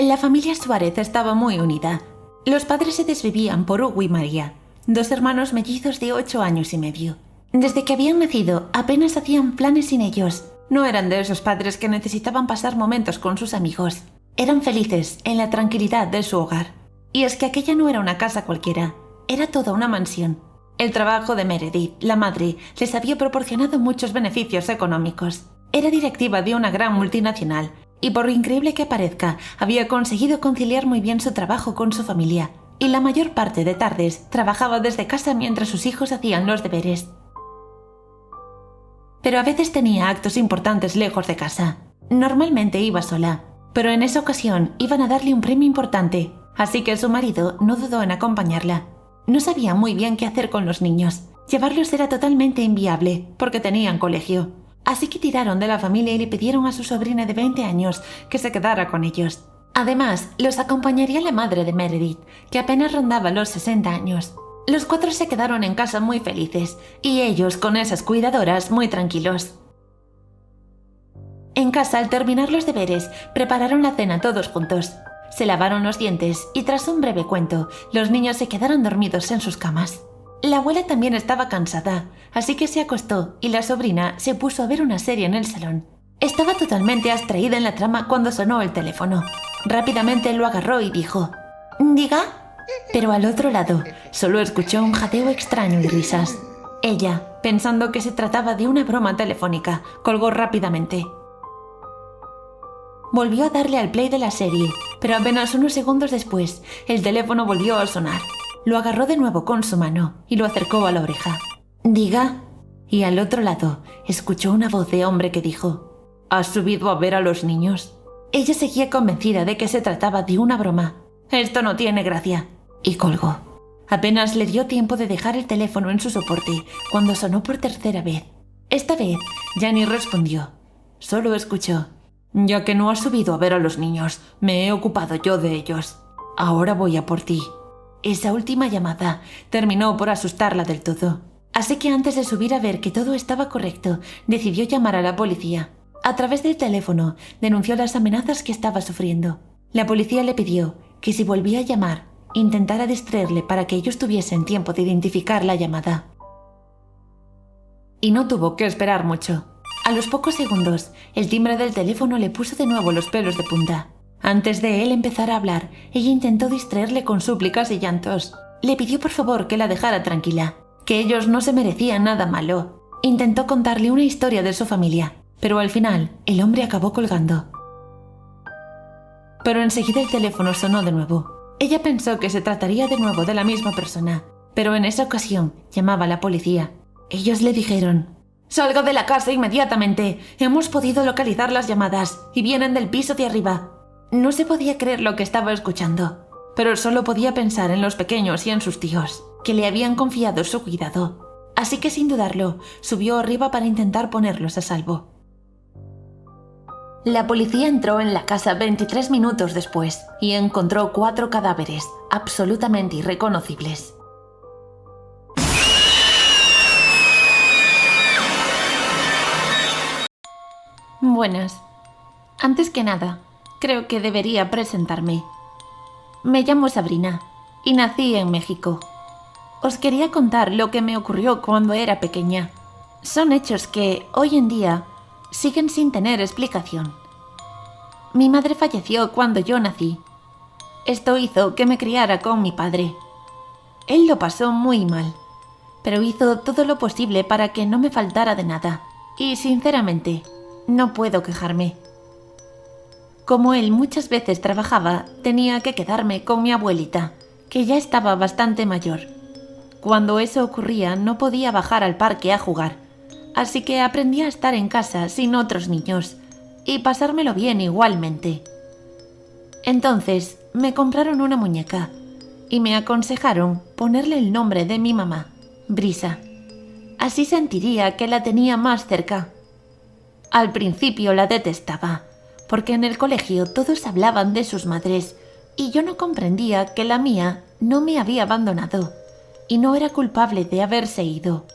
La familia Suárez estaba muy unida. Los padres se desvivían por Hugo y María, 2 hermanos mellizos de 8 años y medio. Desde que habían nacido, apenas hacían planes sin ellos. No eran de esos padres que necesitaban pasar momentos con sus amigos. Eran felices en la tranquilidad de su hogar. Y es que aquella no era una casa cualquiera, era toda una mansión. El trabajo de Meredith, la madre, les había proporcionado muchos beneficios económicos. Era directiva de una gran multinacional y, por increíble que parezca, había conseguido conciliar muy bien su trabajo con su familia. Y la mayor parte de tardes trabajaba desde casa mientras sus hijos hacían los deberes. Pero a veces tenía actos importantes lejos de casa. Normalmente iba sola, pero en esa ocasión iban a darle un premio importante, así que su marido no dudó en acompañarla. No sabía muy bien qué hacer con los niños. Llevarlos era totalmente inviable, porque tenían colegio. Así que tiraron de la familia y le pidieron a su sobrina de 20 años que se quedara con ellos. Además, los acompañaría la madre de Meredith, que apenas rondaba los 60 años. Los 4 se quedaron en casa muy felices, y ellos con esas cuidadoras muy tranquilos. En casa, al terminar los deberes, prepararon la cena todos juntos. Se lavaron los dientes y tras un breve cuento, los niños se quedaron dormidos en sus camas. La abuela también estaba cansada, así que se acostó y la sobrina se puso a ver una serie en el salón. Estaba totalmente abstraída en la trama cuando sonó el teléfono. Rápidamente lo agarró y dijo: «¿Diga?». Pero al otro lado solo escuchó un jadeo extraño y risas. Ella, pensando que se trataba de una broma telefónica, colgó rápidamente. Volvió a darle al play de la serie, pero apenas unos segundos después, el teléfono volvió a sonar. Lo agarró de nuevo con su mano y lo acercó a la oreja. «¿Diga?». Y al otro lado, escuchó una voz de hombre que dijo: «¿Has subido a ver a los niños?». Ella seguía convencida de que se trataba de una broma. «Esto no tiene gracia». Y colgó. Apenas le dio tiempo de dejar el teléfono en su soporte cuando sonó por tercera vez. Esta vez, ya ni respondió. Solo escuchó: «Ya que no has subido a ver a los niños, me he ocupado yo de ellos. Ahora voy a por ti». Esa última llamada terminó por asustarla del todo. Así que antes de subir a ver que todo estaba correcto, decidió llamar a la policía. A través del teléfono, denunció las amenazas que estaba sufriendo. La policía le pidió que si volvía a llamar, intentara distraerle para que ellos tuviesen tiempo de identificar la llamada. Y no tuvo que esperar mucho. A los pocos segundos, el timbre del teléfono le puso de nuevo los pelos de punta. Antes de él empezar a hablar, ella intentó distraerle con súplicas y llantos. Le pidió por favor que la dejara tranquila, que ellos no se merecían nada malo. Intentó contarle una historia de su familia, pero al final el hombre acabó colgando. Pero enseguida el teléfono sonó de nuevo. Ella pensó que se trataría de nuevo de la misma persona, pero en esa ocasión llamaba a la policía. Ellos le dijeron: «Salga de la casa inmediatamente. Hemos podido localizar las llamadas y vienen del piso de arriba». No se podía creer lo que estaba escuchando, pero solo podía pensar en los pequeños y en sus tíos, que le habían confiado su cuidado. Así que sin dudarlo, subió arriba para intentar ponerlos a salvo. La policía entró en la casa 23 minutos después y encontró 4 cadáveres absolutamente irreconocibles. Buenas. Antes que nada, creo que debería presentarme. Me llamo Sabrina y nací en México. Os quería contar lo que me ocurrió cuando era pequeña. Son hechos que, hoy en día, siguen sin tener explicación. Mi madre falleció cuando yo nací. Esto hizo que me criara con mi padre. Él lo pasó muy mal, pero hizo todo lo posible para que no me faltara de nada. Y, sinceramente, no puedo quejarme. Como él muchas veces trabajaba, tenía que quedarme con mi abuelita, que ya estaba bastante mayor. Cuando eso ocurría, no podía bajar al parque a jugar, así que aprendí a estar en casa sin otros niños y pasármelo bien igualmente. Entonces me compraron una muñeca y me aconsejaron ponerle el nombre de mi mamá, Brisa. Así sentiría que la tenía más cerca. Al principio la detestaba, porque en el colegio todos hablaban de sus madres y yo no comprendía que la mía no me había abandonado y no era culpable de haberse ido.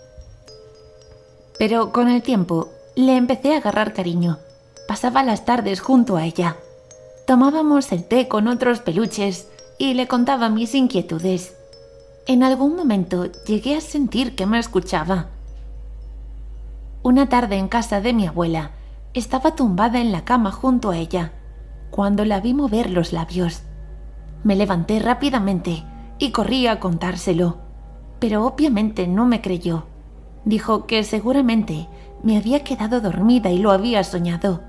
Pero con el tiempo le empecé a agarrar cariño. Pasaba las tardes junto a ella. Tomábamos el té con otros peluches y le contaba mis inquietudes. En algún momento llegué a sentir que me escuchaba. Una tarde en casa de mi abuela, estaba tumbada en la cama junto a ella, cuando la vi mover los labios. Me levanté rápidamente y corrí a contárselo, pero obviamente no me creyó. Dijo que seguramente me había quedado dormida y lo había soñado.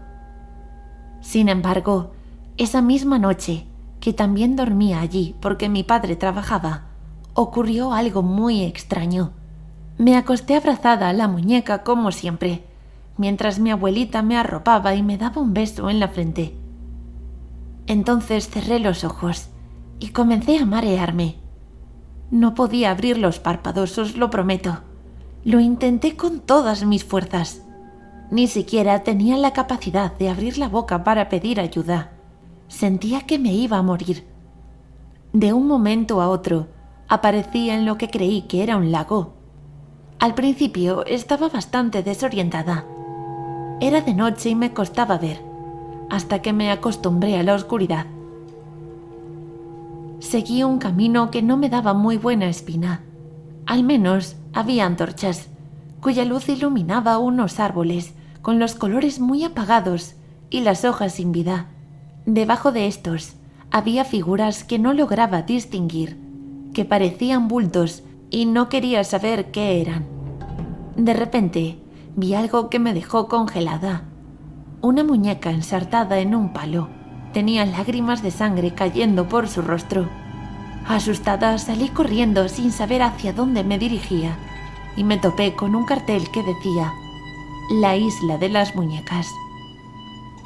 Sin embargo, esa misma noche, que también dormía allí porque mi padre trabajaba, ocurrió algo muy extraño. Me acosté abrazada a la muñeca como siempre, mientras mi abuelita me arropaba y me daba un beso en la frente. Entonces cerré los ojos y comencé a marearme. No podía abrir los párpados, os lo prometo. Lo intenté con todas mis fuerzas. Ni siquiera tenía la capacidad de abrir la boca para pedir ayuda. Sentía que me iba a morir. De un momento a otro, aparecí en lo que creí que era un lago. Al principio estaba bastante desorientada. Era de noche y me costaba ver, hasta que me acostumbré a la oscuridad. Seguí un camino que no me daba muy buena espina. Al menos había antorchas, cuya luz iluminaba unos árboles con los colores muy apagados y las hojas sin vida. Debajo de estos había figuras que no lograba distinguir, que parecían bultos y no quería saber qué eran. De repente vi algo que me dejó congelada. Una muñeca ensartada en un palo. Tenía lágrimas de sangre cayendo por su rostro. Asustada salí corriendo sin saber hacia dónde me dirigía y me topé con un cartel que decía «La isla de las muñecas».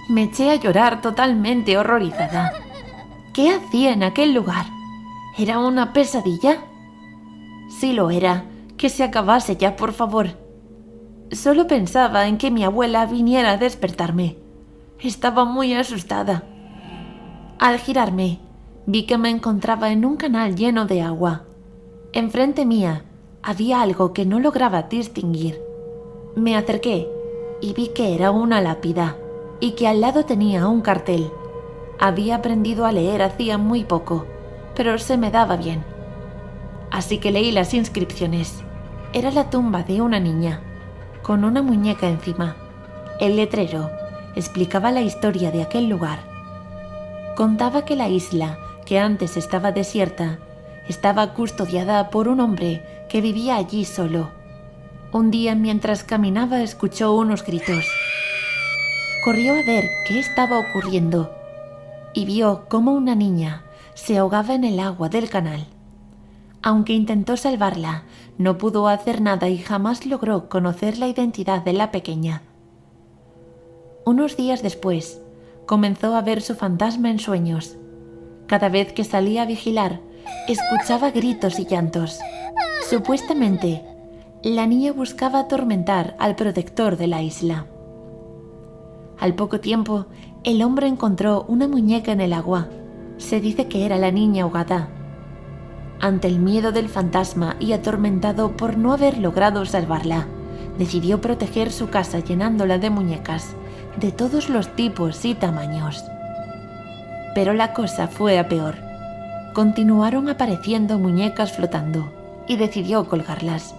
Me eché a llorar totalmente horrorizada. ¿Qué hacía en aquel lugar? ¿Era una pesadilla? Sí lo era. Que se acabase ya, por favor. Solo pensaba en que mi abuela viniera a despertarme. Estaba muy asustada. Al girarme, vi que me encontraba en un canal lleno de agua. Enfrente mía había algo que no lograba distinguir. Me acerqué y vi que era una lápida y que al lado tenía un cartel. Había aprendido a leer hacía muy poco, pero se me daba bien. Así que leí las inscripciones. Era la tumba de una niña, con una muñeca encima. El letrero explicaba la historia de aquel lugar. Contaba que la isla, que antes estaba desierta, estaba custodiada por un hombre que vivía allí solo. Un día, mientras caminaba, escuchó unos gritos. Corrió a ver qué estaba ocurriendo y vio cómo una niña se ahogaba en el agua del canal. Aunque intentó salvarla, no pudo hacer nada y jamás logró conocer la identidad de la pequeña. Unos días después, comenzó a ver su fantasma en sueños. Cada vez que salía a vigilar, escuchaba gritos y llantos. Supuestamente, la niña buscaba atormentar al protector de la isla. Al poco tiempo, el hombre encontró una muñeca en el agua. Se dice que era la niña ahogada. Ante el miedo del fantasma y atormentado por no haber logrado salvarla, decidió proteger su casa llenándola de muñecas de todos los tipos y tamaños. Pero la cosa fue a peor. Continuaron apareciendo muñecas flotando y decidió colgarlas.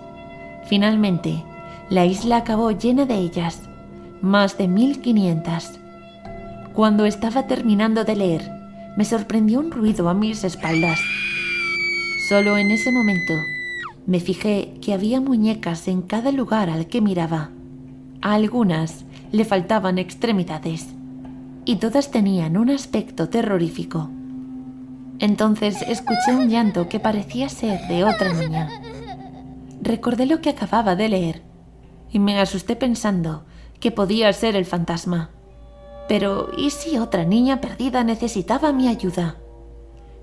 Finalmente, la isla acabó llena de ellas, más de 1500. Cuando estaba terminando de leer, me sorprendió un ruido a mis espaldas. Solo en ese momento me fijé que había muñecas en cada lugar al que miraba. A algunas le faltaban extremidades y todas tenían un aspecto terrorífico. Entonces escuché un llanto que parecía ser de otra niña. Recordé lo que acababa de leer y me asusté pensando que podía ser el fantasma. Pero ¿y si otra niña perdida necesitaba mi ayuda?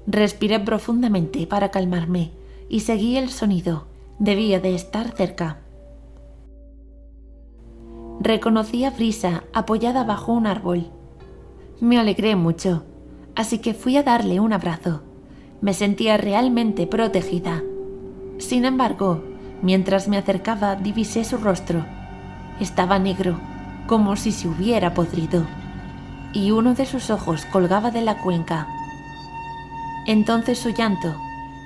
Respiré profundamente para calmarme y seguí el sonido. Debía de estar cerca. Reconocí a Frisa apoyada bajo un árbol. Me alegré mucho, así que fui a darle un abrazo. Me sentía realmente protegida. Sin embargo, mientras me acercaba divisé su rostro. Estaba negro, como si se hubiera podrido. y uno de sus ojos colgaba de la cuenca. Entonces su llanto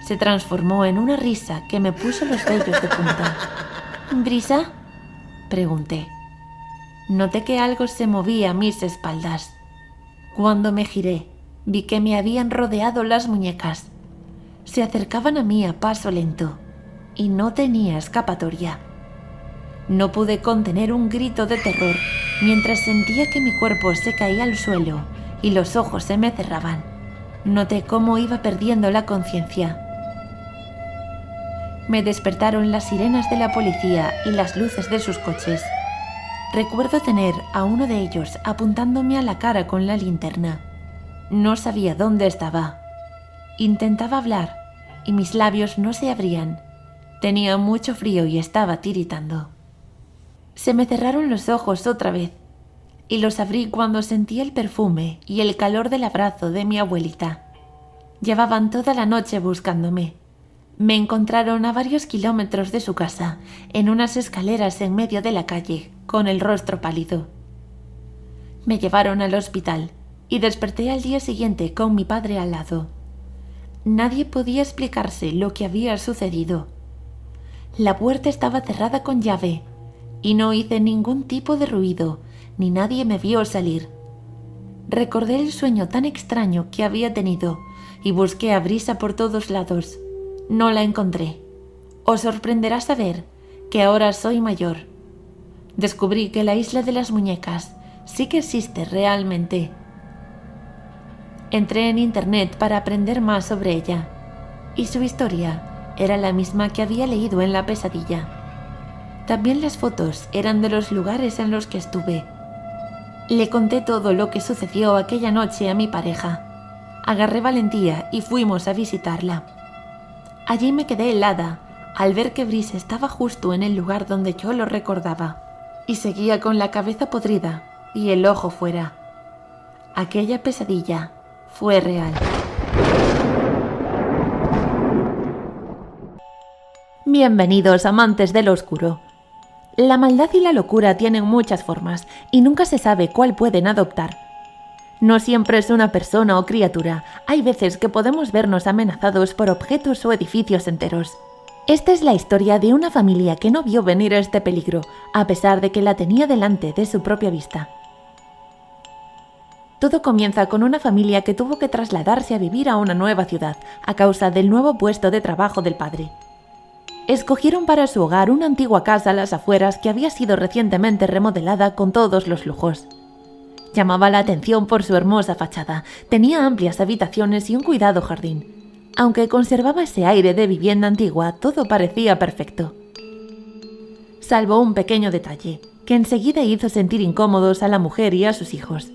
se transformó en una risa que me puso los vellos de punta. ¿Brisa?, pregunté. Noté que algo se movía a mis espaldas. Cuando me giré, vi que me habían rodeado las muñecas. Se acercaban a mí a paso lento y no tenía escapatoria. No pude contener un grito de terror mientras sentía que mi cuerpo se caía al suelo y los ojos se me cerraban. Noté cómo iba perdiendo la conciencia. Me despertaron las sirenas de la policía y las luces de sus coches. Recuerdo tener a uno de ellos apuntándome a la cara con la linterna. No sabía dónde estaba. Intentaba hablar y mis labios no se abrían. Tenía mucho frío y estaba tiritando. Se me cerraron los ojos otra vez y los abrí cuando sentí el perfume y el calor del abrazo de mi abuelita. Llevaban toda la noche buscándome. Me encontraron a varios kilómetros de su casa, en unas escaleras en medio de la calle, con el rostro pálido. Me llevaron al hospital y desperté al día siguiente con mi padre al lado. Nadie podía explicarse lo que había sucedido. La puerta estaba cerrada con llave y no hice ningún tipo de ruido, ni nadie me vio salir. Recordé el sueño tan extraño que había tenido y busqué a Brisa por todos lados. No la encontré. Os sorprenderá saber que ahora soy mayor. Descubrí que la isla de las muñecas sí que existe realmente. Entré en internet para aprender más sobre ella, y su historia era la misma que había leído en la pesadilla. También las fotos eran de los lugares en los que estuve. Le conté todo lo que sucedió aquella noche a mi pareja. Agarré valentía y fuimos a visitarla. Allí me quedé helada al ver que Brice estaba justo en el lugar donde yo lo recordaba, y seguía con la cabeza podrida y el ojo fuera. Aquella pesadilla fue real. Bienvenidos, amantes del oscuro. La maldad y la locura tienen muchas formas y nunca se sabe cuál pueden adoptar. No siempre es una persona o criatura, hay veces que podemos vernos amenazados por objetos o edificios enteros. Esta es la historia de una familia que no vio venir este peligro, a pesar de que la tenía delante de su propia vista. Todo comienza con una familia que tuvo que trasladarse a vivir a una nueva ciudad, a causa del nuevo puesto de trabajo del padre. Escogieron para su hogar una antigua casa a las afueras que había sido recientemente remodelada con todos los lujos. Llamaba la atención por su hermosa fachada, tenía amplias habitaciones y un cuidado jardín. Aunque conservaba ese aire de vivienda antigua, todo parecía perfecto. Salvo un pequeño detalle, que enseguida hizo sentir incómodos a la mujer y a sus hijos.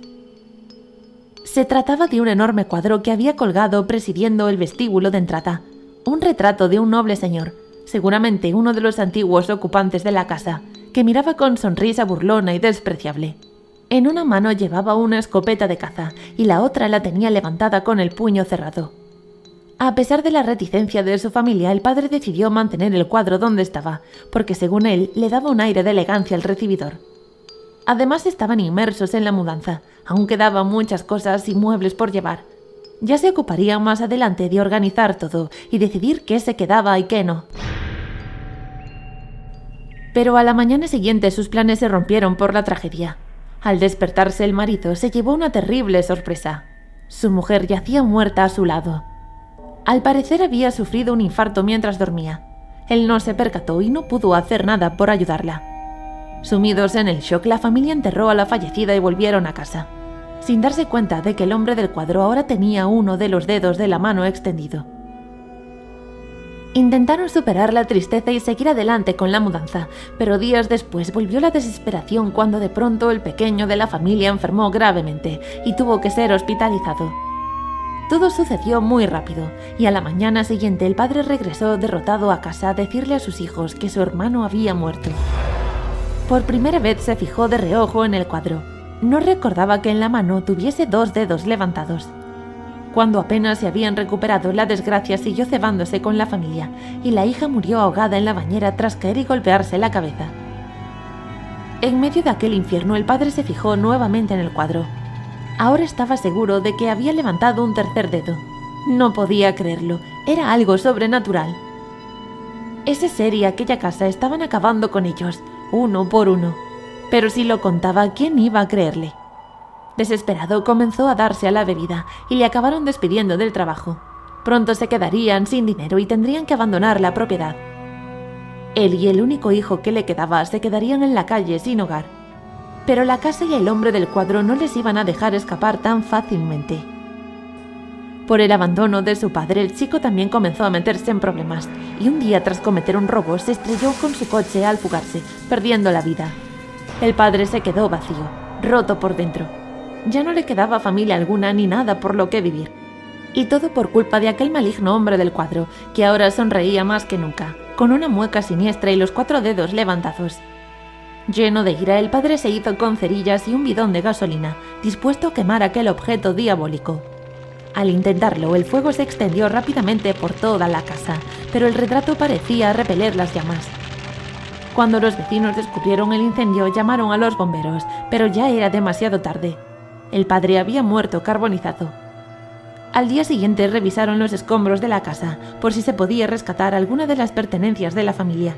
Se trataba de un enorme cuadro que había colgado presidiendo el vestíbulo de entrada, un retrato de un noble señor, seguramente uno de los antiguos ocupantes de la casa, que miraba con sonrisa burlona y despreciable. En una mano llevaba una escopeta de caza y la otra la tenía levantada con el puño cerrado. A pesar de la reticencia de su familia, el padre decidió mantener el cuadro donde estaba, porque según él le daba un aire de elegancia al recibidor. Además estaban inmersos en la mudanza, aún quedaban muchas cosas y muebles por llevar. Ya se ocuparían más adelante de organizar todo y decidir qué se quedaba y qué no. Pero a la mañana siguiente sus planes se rompieron por la tragedia. Al despertarse el marido se llevó una terrible sorpresa. Su mujer yacía muerta a su lado. Al parecer había sufrido un infarto mientras dormía. Él no se percató y no pudo hacer nada por ayudarla. Sumidos en el shock, la familia enterró a la fallecida y volvieron a casa, sin darse cuenta de que el hombre del cuadro ahora tenía uno de los dedos de la mano extendido. Intentaron superar la tristeza y seguir adelante con la mudanza, pero días después volvió la desesperación cuando de pronto el pequeño de la familia enfermó gravemente y tuvo que ser hospitalizado. Todo sucedió muy rápido, y a la mañana siguiente el padre regresó derrotado a casa a decirle a sus hijos que su hermano había muerto. Por primera vez se fijó de reojo en el cuadro. No recordaba que en la mano tuviese 2 dedos levantados. Cuando apenas se habían recuperado, la desgracia siguió cebándose con la familia y la hija murió ahogada en la bañera tras caer y golpearse la cabeza. En medio de aquel infierno, el padre se fijó nuevamente en el cuadro. Ahora estaba seguro de que había levantado un tercer dedo. No podía creerlo, era algo sobrenatural. Ese ser y aquella casa estaban acabando con ellos, uno por uno. Pero si lo contaba, ¿quién iba a creerle? Desesperado, comenzó a darse a la bebida y le acabaron despidiendo del trabajo. Pronto se quedarían sin dinero y tendrían que abandonar la propiedad. Él y el único hijo que le quedaba se quedarían en la calle sin hogar. Pero la casa y el hombre del cuadro no les iban a dejar escapar tan fácilmente. Por el abandono de su padre, el chico también comenzó a meterse en problemas, y un día, tras cometer un robo, se estrelló con su coche al fugarse, perdiendo la vida. El padre se quedó vacío, roto por dentro. Ya no le quedaba familia alguna ni nada por lo que vivir. Y todo por culpa de aquel maligno hombre del cuadro, que ahora sonreía más que nunca, con una mueca siniestra y los 4 dedos levantados. Lleno de ira, el padre se hizo con cerillas y un bidón de gasolina, dispuesto a quemar aquel objeto diabólico. Al intentarlo, el fuego se extendió rápidamente por toda la casa, pero el retrato parecía repeler las llamas. Cuando los vecinos descubrieron el incendio, llamaron a los bomberos, pero ya era demasiado tarde. El padre había muerto carbonizado. Al día siguiente revisaron los escombros de la casa, por si se podía rescatar alguna de las pertenencias de la familia.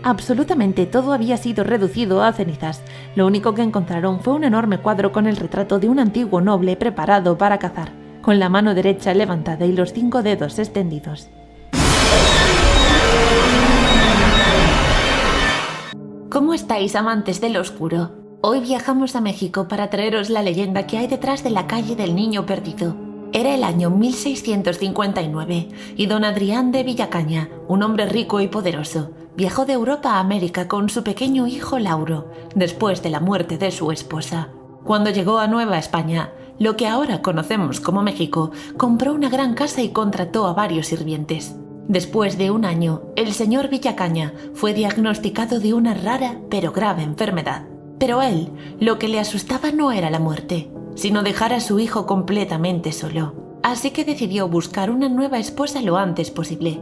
Absolutamente todo había sido reducido a cenizas. Lo único que encontraron fue un enorme cuadro con el retrato de un antiguo noble preparado para cazar, con la mano derecha levantada y los 5 dedos extendidos. ¿Cómo estáis, amantes del oscuro? Hoy viajamos a México para traeros la leyenda que hay detrás de la calle del niño perdido. Era el año 1659 y don Adrián de Villacaña, un hombre rico y poderoso, viajó de Europa a América con su pequeño hijo Lauro, después de la muerte de su esposa. Cuando llegó a Nueva España, lo que ahora conocemos como México, compró una gran casa y contrató a varios sirvientes. Después de un año, el señor Villacaña fue diagnosticado de una rara pero grave enfermedad. Pero a él, lo que le asustaba no era la muerte, sino dejar a su hijo completamente solo. Así que decidió buscar una nueva esposa lo antes posible.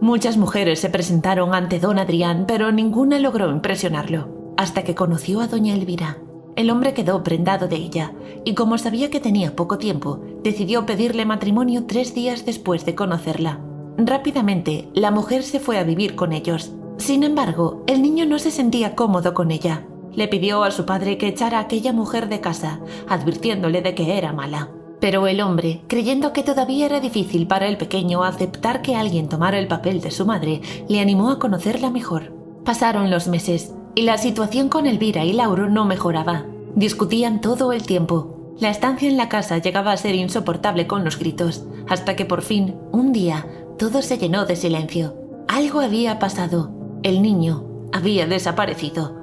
Muchas mujeres se presentaron ante don Adrián, pero ninguna logró impresionarlo, hasta que conoció a doña Elvira. El hombre quedó prendado de ella, y como sabía que tenía poco tiempo, decidió pedirle matrimonio 3 días después de conocerla. Rápidamente, la mujer se fue a vivir con ellos. Sin embargo, el niño no se sentía cómodo con ella. Le pidió a su padre que echara a aquella mujer de casa, advirtiéndole de que era mala. Pero el hombre, creyendo que todavía era difícil para el pequeño aceptar que alguien tomara el papel de su madre, le animó a conocerla mejor. Pasaron los meses, y la situación con Elvira y Lauro no mejoraba. Discutían todo el tiempo. La estancia en la casa llegaba a ser insoportable con los gritos, hasta que por fin, un día, todo se llenó de silencio. Algo había pasado. El niño había desaparecido.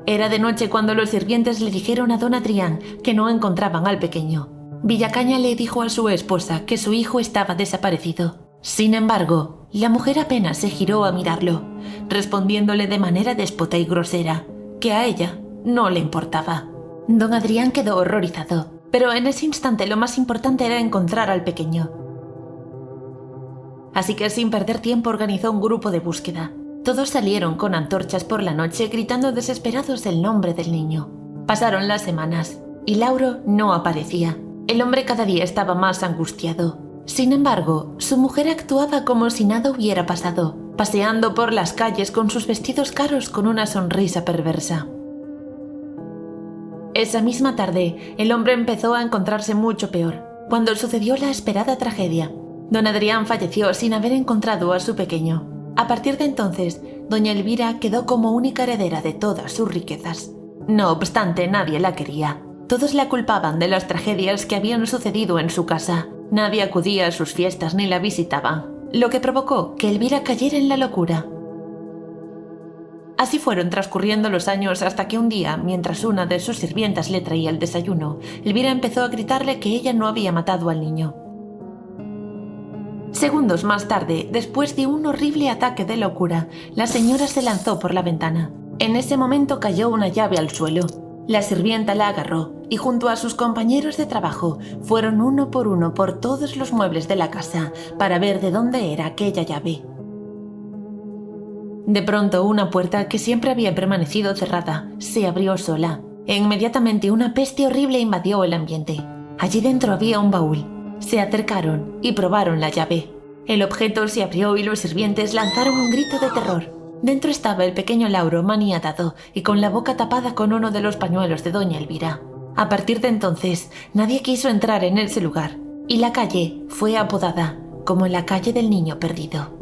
Era de noche cuando los sirvientes le dijeron a don Adrián que no encontraban al pequeño. Villacaña le dijo a su esposa que su hijo estaba desaparecido. Sin embargo, la mujer apenas se giró a mirarlo, respondiéndole de manera déspota y grosera que a ella no le importaba. Don Adrián quedó horrorizado, pero en ese instante lo más importante era encontrar al pequeño. Así que sin perder tiempo organizó un grupo de búsqueda. Todos salieron con antorchas por la noche gritando desesperados el nombre del niño. Pasaron las semanas y Lauro no aparecía. El hombre cada día estaba más angustiado. Sin embargo, su mujer actuaba como si nada hubiera pasado, paseando por las calles con sus vestidos caros con una sonrisa perversa. Esa misma tarde, el hombre empezó a encontrarse mucho peor, cuando sucedió la esperada tragedia. Don Adrián falleció sin haber encontrado a su pequeño. A partir de entonces, doña Elvira quedó como única heredera de todas sus riquezas. No obstante, nadie la quería. Todos la culpaban de las tragedias que habían sucedido en su casa. Nadie acudía a sus fiestas ni la visitaban, lo que provocó que Elvira cayera en la locura. Así fueron transcurriendo los años hasta que un día, mientras una de sus sirvientas le traía el desayuno, Elvira empezó a gritarle que ella no había matado al niño. Segundos más tarde, después de un horrible ataque de locura, la señora se lanzó por la ventana. En ese momento cayó una llave al suelo. La sirvienta la agarró y junto a sus compañeros de trabajo fueron uno por todos los muebles de la casa para ver de dónde era aquella llave. De pronto una puerta que siempre había permanecido cerrada se abrió sola. e inmediatamente una peste horrible invadió el ambiente. Allí dentro había un baúl. Se acercaron y probaron la llave. El objeto se abrió y los sirvientes lanzaron un grito de terror. Dentro estaba el pequeño Lauro maniatado y con la boca tapada con uno de los pañuelos de doña Elvira. A partir de entonces, nadie quiso entrar en ese lugar y la calle fue apodada como la calle del niño perdido.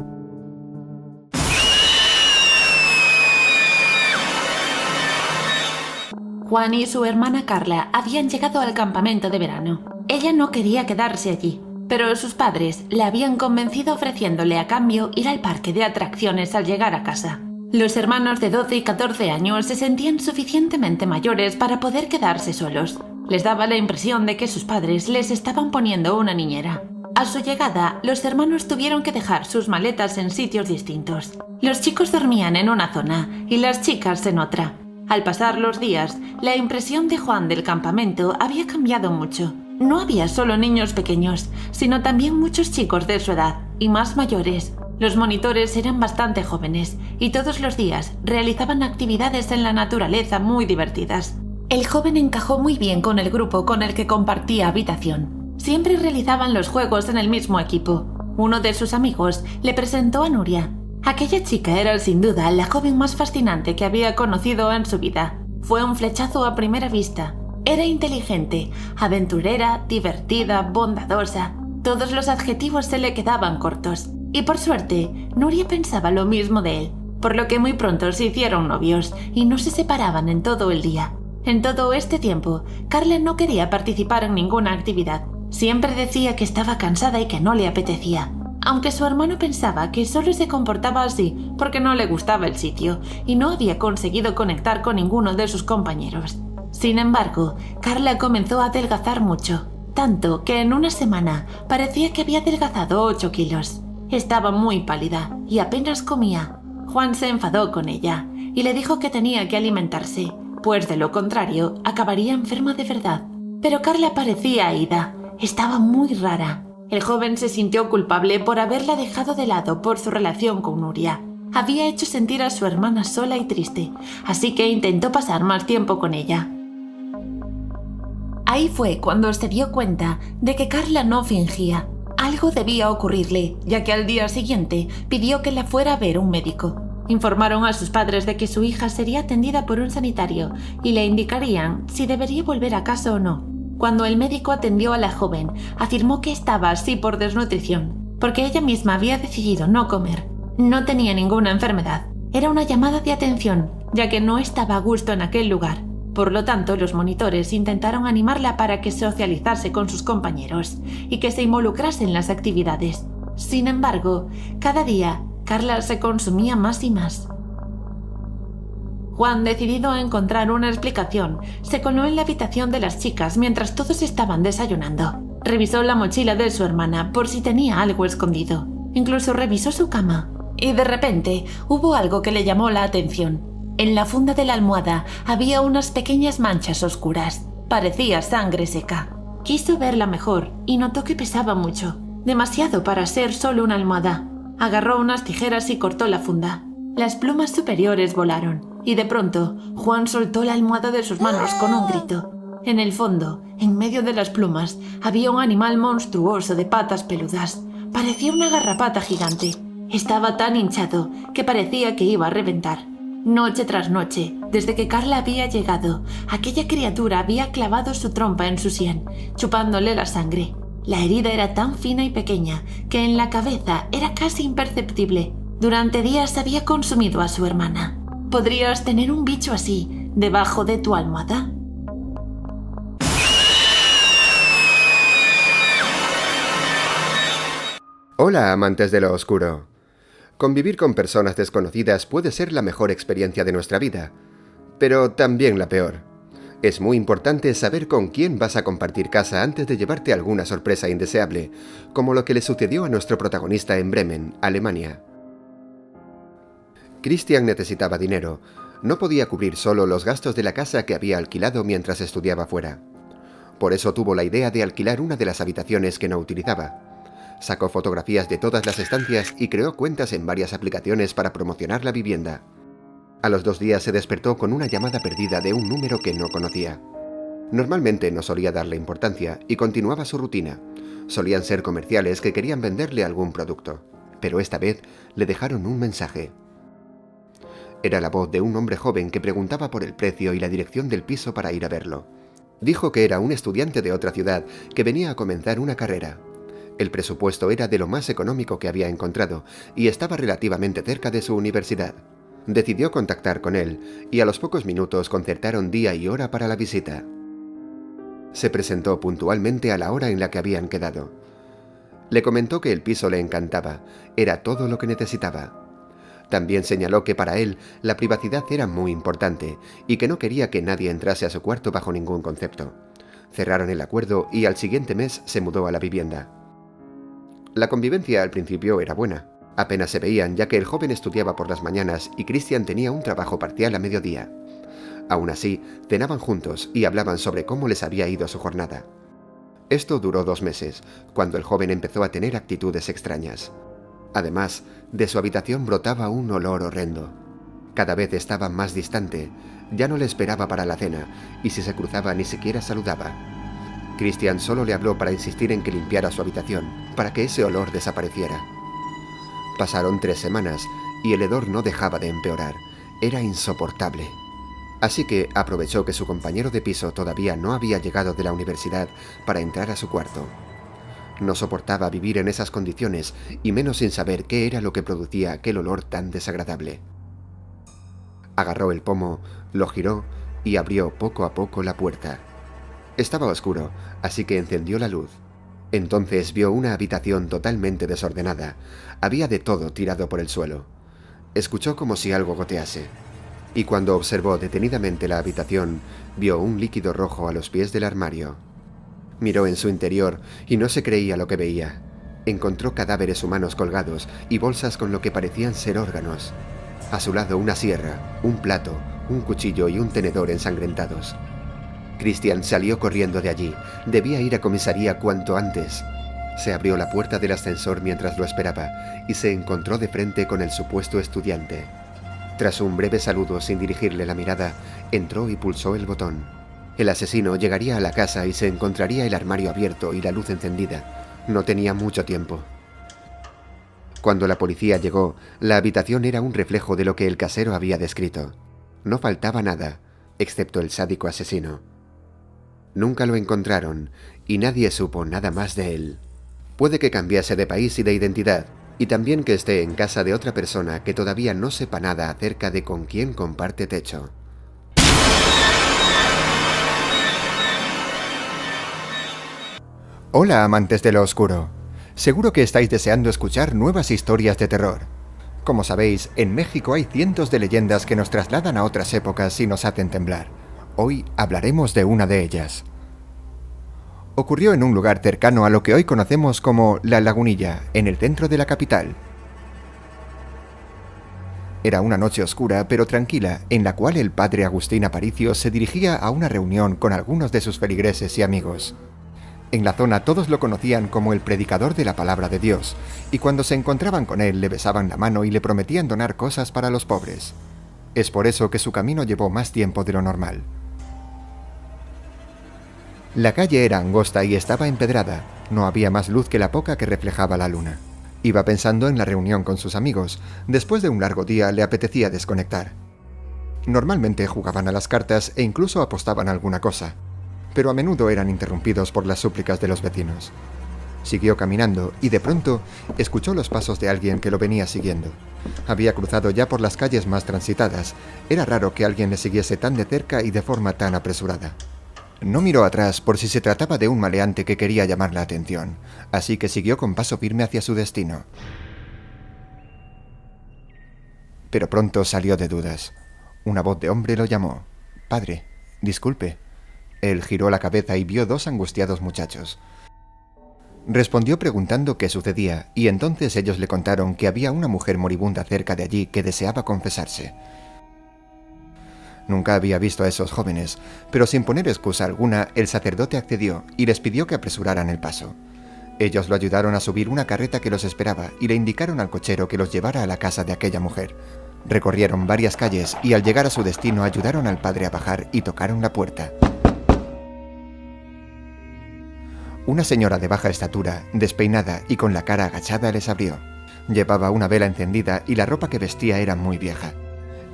Juan y su hermana Carla habían llegado al campamento de verano. Ella no quería quedarse allí, pero sus padres le habían convencido ofreciéndole a cambio ir al parque de atracciones al llegar a casa. Los hermanos de 12 y 14 años se sentían suficientemente mayores para poder quedarse solos. Les daba la impresión de que sus padres les estaban poniendo una niñera. A su llegada, los hermanos tuvieron que dejar sus maletas en sitios distintos. Los chicos dormían en una zona y las chicas en otra. Al pasar los días, la impresión de Juan del campamento había cambiado mucho. No había solo niños pequeños, sino también muchos chicos de su edad y más mayores. Los monitores eran bastante jóvenes y todos los días realizaban actividades en la naturaleza muy divertidas. El joven encajó muy bien con el grupo con el que compartía habitación. Siempre realizaban los juegos en el mismo equipo. Uno de sus amigos le presentó a Nuria. Aquella chica era sin duda la joven más fascinante que había conocido en su vida. Fue un flechazo a primera vista. Era inteligente, aventurera, divertida, bondadosa. Todos los adjetivos se le quedaban cortos. Y por suerte, Nuria pensaba lo mismo de él, por lo que muy pronto se hicieron novios y no se separaban en todo el día. En todo este tiempo, Carla no quería participar en ninguna actividad. Siempre decía que estaba cansada y que no le apetecía. Aunque su hermano pensaba que solo se comportaba así porque no le gustaba el sitio y no había conseguido conectar con ninguno de sus compañeros. Sin embargo, Carla comenzó a adelgazar mucho, tanto que en una semana parecía que había adelgazado 8 kilos. Estaba muy pálida y apenas comía. Juan se enfadó con ella y le dijo que tenía que alimentarse, pues de lo contrario acabaría enferma de verdad. Pero Carla parecía ida, estaba muy rara. El joven se sintió culpable por haberla dejado de lado por su relación con Nuria. Había hecho sentir a su hermana sola y triste, así que intentó pasar más tiempo con ella. Ahí fue cuando se dio cuenta de que Carla no fingía. Algo debía ocurrirle, ya que al día siguiente pidió que la fuera a ver un médico. Informaron a sus padres de que su hija sería atendida por un sanitario y le indicarían si debería volver a casa o no. Cuando el médico atendió a la joven, afirmó que estaba así por desnutrición, porque ella misma había decidido no comer. No tenía ninguna enfermedad. Era una llamada de atención, ya que no estaba a gusto en aquel lugar. Por lo tanto, los monitores intentaron animarla para que socializase con sus compañeros y que se involucrase en las actividades. Sin embargo, cada día, Carla se consumía más y más. Juan, decidido a encontrar una explicación, se coló en la habitación de las chicas mientras todos estaban desayunando. Revisó la mochila de su hermana por si tenía algo escondido. Incluso revisó su cama. Y de repente hubo algo que le llamó la atención. En la funda de la almohada había unas pequeñas manchas oscuras. Parecía sangre seca. Quiso verla mejor y notó que pesaba mucho. Demasiado para ser solo una almohada. Agarró unas tijeras y cortó la funda. Las plumas superiores volaron. Y de pronto, Juan soltó la almohada de sus manos con un grito. En el fondo, en medio de las plumas, había un animal monstruoso de patas peludas. Parecía una garrapata gigante. Estaba tan hinchado que parecía que iba a reventar. Noche tras noche, desde que Carla había llegado, aquella criatura había clavado su trompa en su sien, chupándole la sangre. La herida era tan fina y pequeña que en la cabeza era casi imperceptible. Durante días había consumido a su hermana. ¿Podrías tener un bicho así debajo de tu almohada? Hola, amantes de lo oscuro. Convivir con personas desconocidas puede ser la mejor experiencia de nuestra vida, pero también la peor. Es muy importante saber con quién vas a compartir casa antes de llevarte alguna sorpresa indeseable, como lo que le sucedió a nuestro protagonista en Bremen, Alemania. Christian necesitaba dinero. No podía cubrir solo los gastos de la casa que había alquilado mientras estudiaba fuera. Por eso tuvo la idea de alquilar una de las habitaciones que no utilizaba. Sacó fotografías de todas las estancias y creó cuentas en varias aplicaciones para promocionar la vivienda. A los 2 días se despertó con una llamada perdida de un número que no conocía. Normalmente no solía darle importancia y continuaba su rutina. Solían ser comerciales que querían venderle algún producto, pero esta vez le dejaron un mensaje. Era la voz de un hombre joven que preguntaba por el precio y la dirección del piso para ir a verlo. Dijo que era un estudiante de otra ciudad que venía a comenzar una carrera. El presupuesto era de lo más económico que había encontrado y estaba relativamente cerca de su universidad. Decidió contactar con él y a los pocos minutos concertaron día y hora para la visita. Se presentó puntualmente a la hora en la que habían quedado. Le comentó que el piso le encantaba, era todo lo que necesitaba. También señaló que para él la privacidad era muy importante y que no quería que nadie entrase a su cuarto bajo ningún concepto. Cerraron el acuerdo y al siguiente mes se mudó a la vivienda. La convivencia al principio era buena. Apenas se veían ya que el joven estudiaba por las mañanas y Christian tenía un trabajo parcial a mediodía. Aún así, cenaban juntos y hablaban sobre cómo les había ido su jornada. Esto duró 2 meses, cuando el joven empezó a tener actitudes extrañas. Además, de su habitación brotaba un olor horrendo. Cada vez estaba más distante, ya no le esperaba para la cena, y si se cruzaba ni siquiera saludaba. Christian solo le habló para insistir en que limpiara su habitación, para que ese olor desapareciera. Pasaron 3 semanas, y el hedor no dejaba de empeorar. Era insoportable. Así que aprovechó que su compañero de piso todavía no había llegado de la universidad para entrar a su cuarto. No soportaba vivir en esas condiciones, y menos sin saber qué era lo que producía aquel olor tan desagradable. Agarró el pomo, lo giró y abrió poco a poco la puerta. Estaba oscuro, así que encendió la luz. Entonces vio una habitación totalmente desordenada. Había de todo tirado por el suelo. Escuchó como si algo gotease. Y cuando observó detenidamente la habitación, vio un líquido rojo a los pies del armario. Miró en su interior y no se creía lo que veía. Encontró cadáveres humanos colgados y bolsas con lo que parecían ser órganos. A su lado una sierra, un plato, un cuchillo y un tenedor ensangrentados. Christian salió corriendo de allí. Debía ir a comisaría cuanto antes. Se abrió la puerta del ascensor mientras lo esperaba y se encontró de frente con el supuesto estudiante. Tras un breve saludo sin dirigirle la mirada, entró y pulsó el botón. El asesino llegaría a la casa y se encontraría el armario abierto y la luz encendida. No tenía mucho tiempo. Cuando la policía llegó, la habitación era un reflejo de lo que el casero había descrito. No faltaba nada, excepto el sádico asesino. Nunca lo encontraron y nadie supo nada más de él. Puede que cambiase de país y de identidad, y también que esté en casa de otra persona que todavía no sepa nada acerca de con quién comparte techo. Hola, amantes de lo oscuro. Seguro que estáis deseando escuchar nuevas historias de terror. Como sabéis, en México hay cientos de leyendas que nos trasladan a otras épocas y nos hacen temblar. Hoy hablaremos de una de ellas. Ocurrió en un lugar cercano a lo que hoy conocemos como La Lagunilla, en el centro de la capital. Era una noche oscura pero tranquila, en la cual el padre Agustín Aparicio se dirigía a una reunión con algunos de sus feligreses y amigos. En la zona todos lo conocían como el predicador de la palabra de Dios, y cuando se encontraban con él le besaban la mano y le prometían donar cosas para los pobres. Es por eso que su camino llevó más tiempo de lo normal. La calle era angosta y estaba empedrada, no había más luz que la poca que reflejaba la luna. Iba pensando en la reunión con sus amigos. Después de un largo día le apetecía desconectar. Normalmente jugaban a las cartas e incluso apostaban a alguna cosa, pero a menudo eran interrumpidos por las súplicas de los vecinos. Siguió caminando y de pronto escuchó los pasos de alguien que lo venía siguiendo. Había cruzado ya por las calles más transitadas. Era raro que alguien le siguiese tan de cerca y de forma tan apresurada. No miró atrás por si se trataba de un maleante que quería llamar la atención, así que siguió con paso firme hacia su destino. Pero pronto salió de dudas. Una voz de hombre lo llamó. «Padre, disculpe». Él giró la cabeza y vio 2 angustiados muchachos. Respondió preguntando qué sucedía, y entonces ellos le contaron que había una mujer moribunda cerca de allí que deseaba confesarse. Nunca había visto a esos jóvenes, pero sin poner excusa alguna, el sacerdote accedió y les pidió que apresuraran el paso. Ellos lo ayudaron a subir una carreta que los esperaba y le indicaron al cochero que los llevara a la casa de aquella mujer. Recorrieron varias calles y al llegar a su destino ayudaron al padre a bajar y tocaron la puerta. Una señora de baja estatura, despeinada y con la cara agachada les abrió. Llevaba una vela encendida y la ropa que vestía era muy vieja.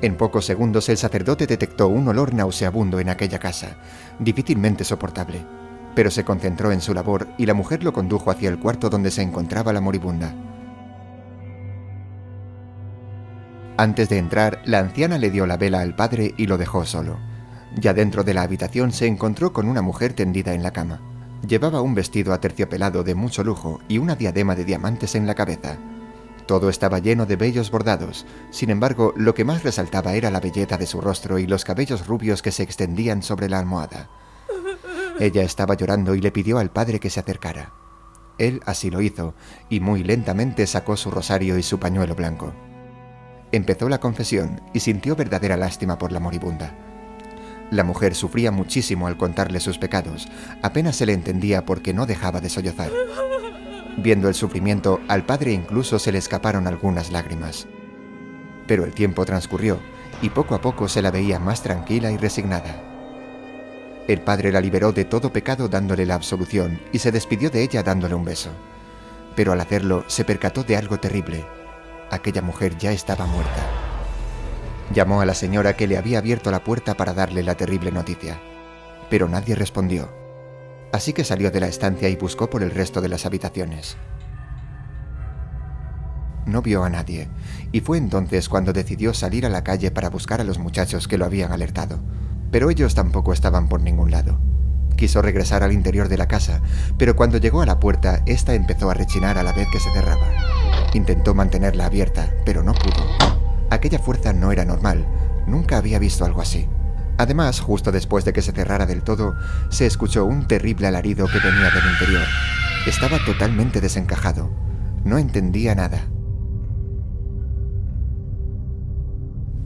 En pocos segundos el sacerdote detectó un olor nauseabundo en aquella casa, difícilmente soportable, pero se concentró en su labor y la mujer lo condujo hacia el cuarto donde se encontraba la moribunda. Antes de entrar, la anciana le dio la vela al padre y lo dejó solo. Ya dentro de la habitación se encontró con una mujer tendida en la cama. Llevaba un vestido aterciopelado de mucho lujo y una diadema de diamantes en la cabeza. Todo estaba lleno de vellos bordados. Sin embargo, lo que más resaltaba era la belleza de su rostro y los cabellos rubios que se extendían sobre la almohada. Ella estaba llorando y le pidió al padre que se acercara. Él así lo hizo, y muy lentamente sacó su rosario y su pañuelo blanco. Empezó la confesión y sintió verdadera lástima por la moribunda. La mujer sufría muchísimo al contarle sus pecados. Apenas se le entendía porque no dejaba de sollozar. Viendo el sufrimiento, al padre incluso se le escaparon algunas lágrimas. Pero el tiempo transcurrió y poco a poco se la veía más tranquila y resignada. El padre la liberó de todo pecado dándole la absolución y se despidió de ella dándole un beso. Pero al hacerlo se percató de algo terrible. Aquella mujer ya estaba muerta. Llamó a la señora que le había abierto la puerta para darle la terrible noticia, pero nadie respondió. Así que salió de la estancia y buscó por el resto de las habitaciones. No vio a nadie, y fue entonces cuando decidió salir a la calle para buscar a los muchachos que lo habían alertado. Pero ellos tampoco estaban por ningún lado. Quiso regresar al interior de la casa, pero cuando llegó a la puerta, ésta empezó a rechinar a la vez que se cerraba. Intentó mantenerla abierta, pero no pudo. Aquella fuerza no era normal, nunca había visto algo así. Además, justo después de que se cerrara del todo, se escuchó un terrible alarido que venía del interior. Estaba totalmente desencajado. No entendía nada.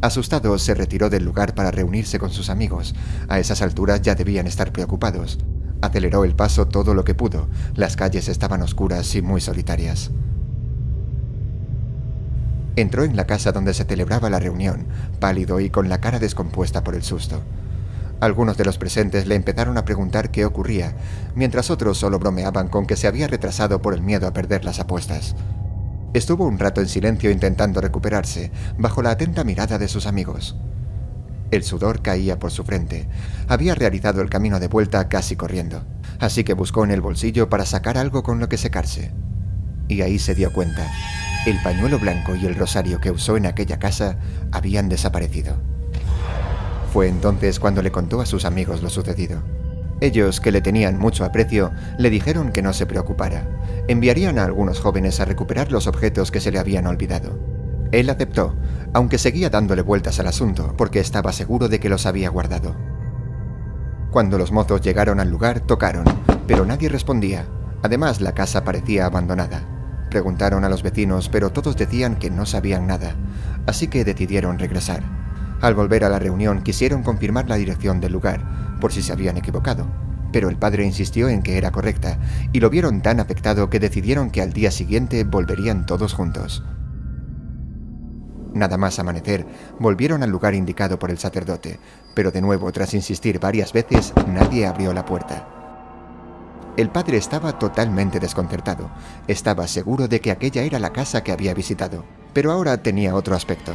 Asustado, se retiró del lugar para reunirse con sus amigos. A esas alturas ya debían estar preocupados. Aceleró el paso todo lo que pudo. Las calles estaban oscuras y muy solitarias. Entró en la casa donde se celebraba la reunión, pálido y con la cara descompuesta por el susto. Algunos de los presentes le empezaron a preguntar qué ocurría, mientras otros solo bromeaban con que se había retrasado por el miedo a perder las apuestas. Estuvo un rato en silencio intentando recuperarse, bajo la atenta mirada de sus amigos. El sudor caía por su frente. Había realizado el camino de vuelta casi corriendo, así que buscó en el bolsillo para sacar algo con lo que secarse. Y ahí se dio cuenta. El pañuelo blanco y el rosario que usó en aquella casa habían desaparecido. Fue entonces cuando le contó a sus amigos lo sucedido. Ellos, que le tenían mucho aprecio, le dijeron que no se preocupara. Enviarían a algunos jóvenes a recuperar los objetos que se le habían olvidado. Él aceptó, aunque seguía dándole vueltas al asunto, porque estaba seguro de que los había guardado. Cuando los mozos llegaron al lugar, tocaron, pero nadie respondía. Además, la casa parecía abandonada. Preguntaron a los vecinos, pero todos decían que no sabían nada, así que decidieron regresar. Al volver a la reunión quisieron confirmar la dirección del lugar, por si se habían equivocado, pero el padre insistió en que era correcta, y lo vieron tan afectado que decidieron que al día siguiente volverían todos juntos. Nada más amanecer, volvieron al lugar indicado por el sacerdote, pero de nuevo, tras insistir varias veces, nadie abrió la puerta. El padre estaba totalmente desconcertado. Estaba seguro de que aquella era la casa que había visitado, pero ahora tenía otro aspecto.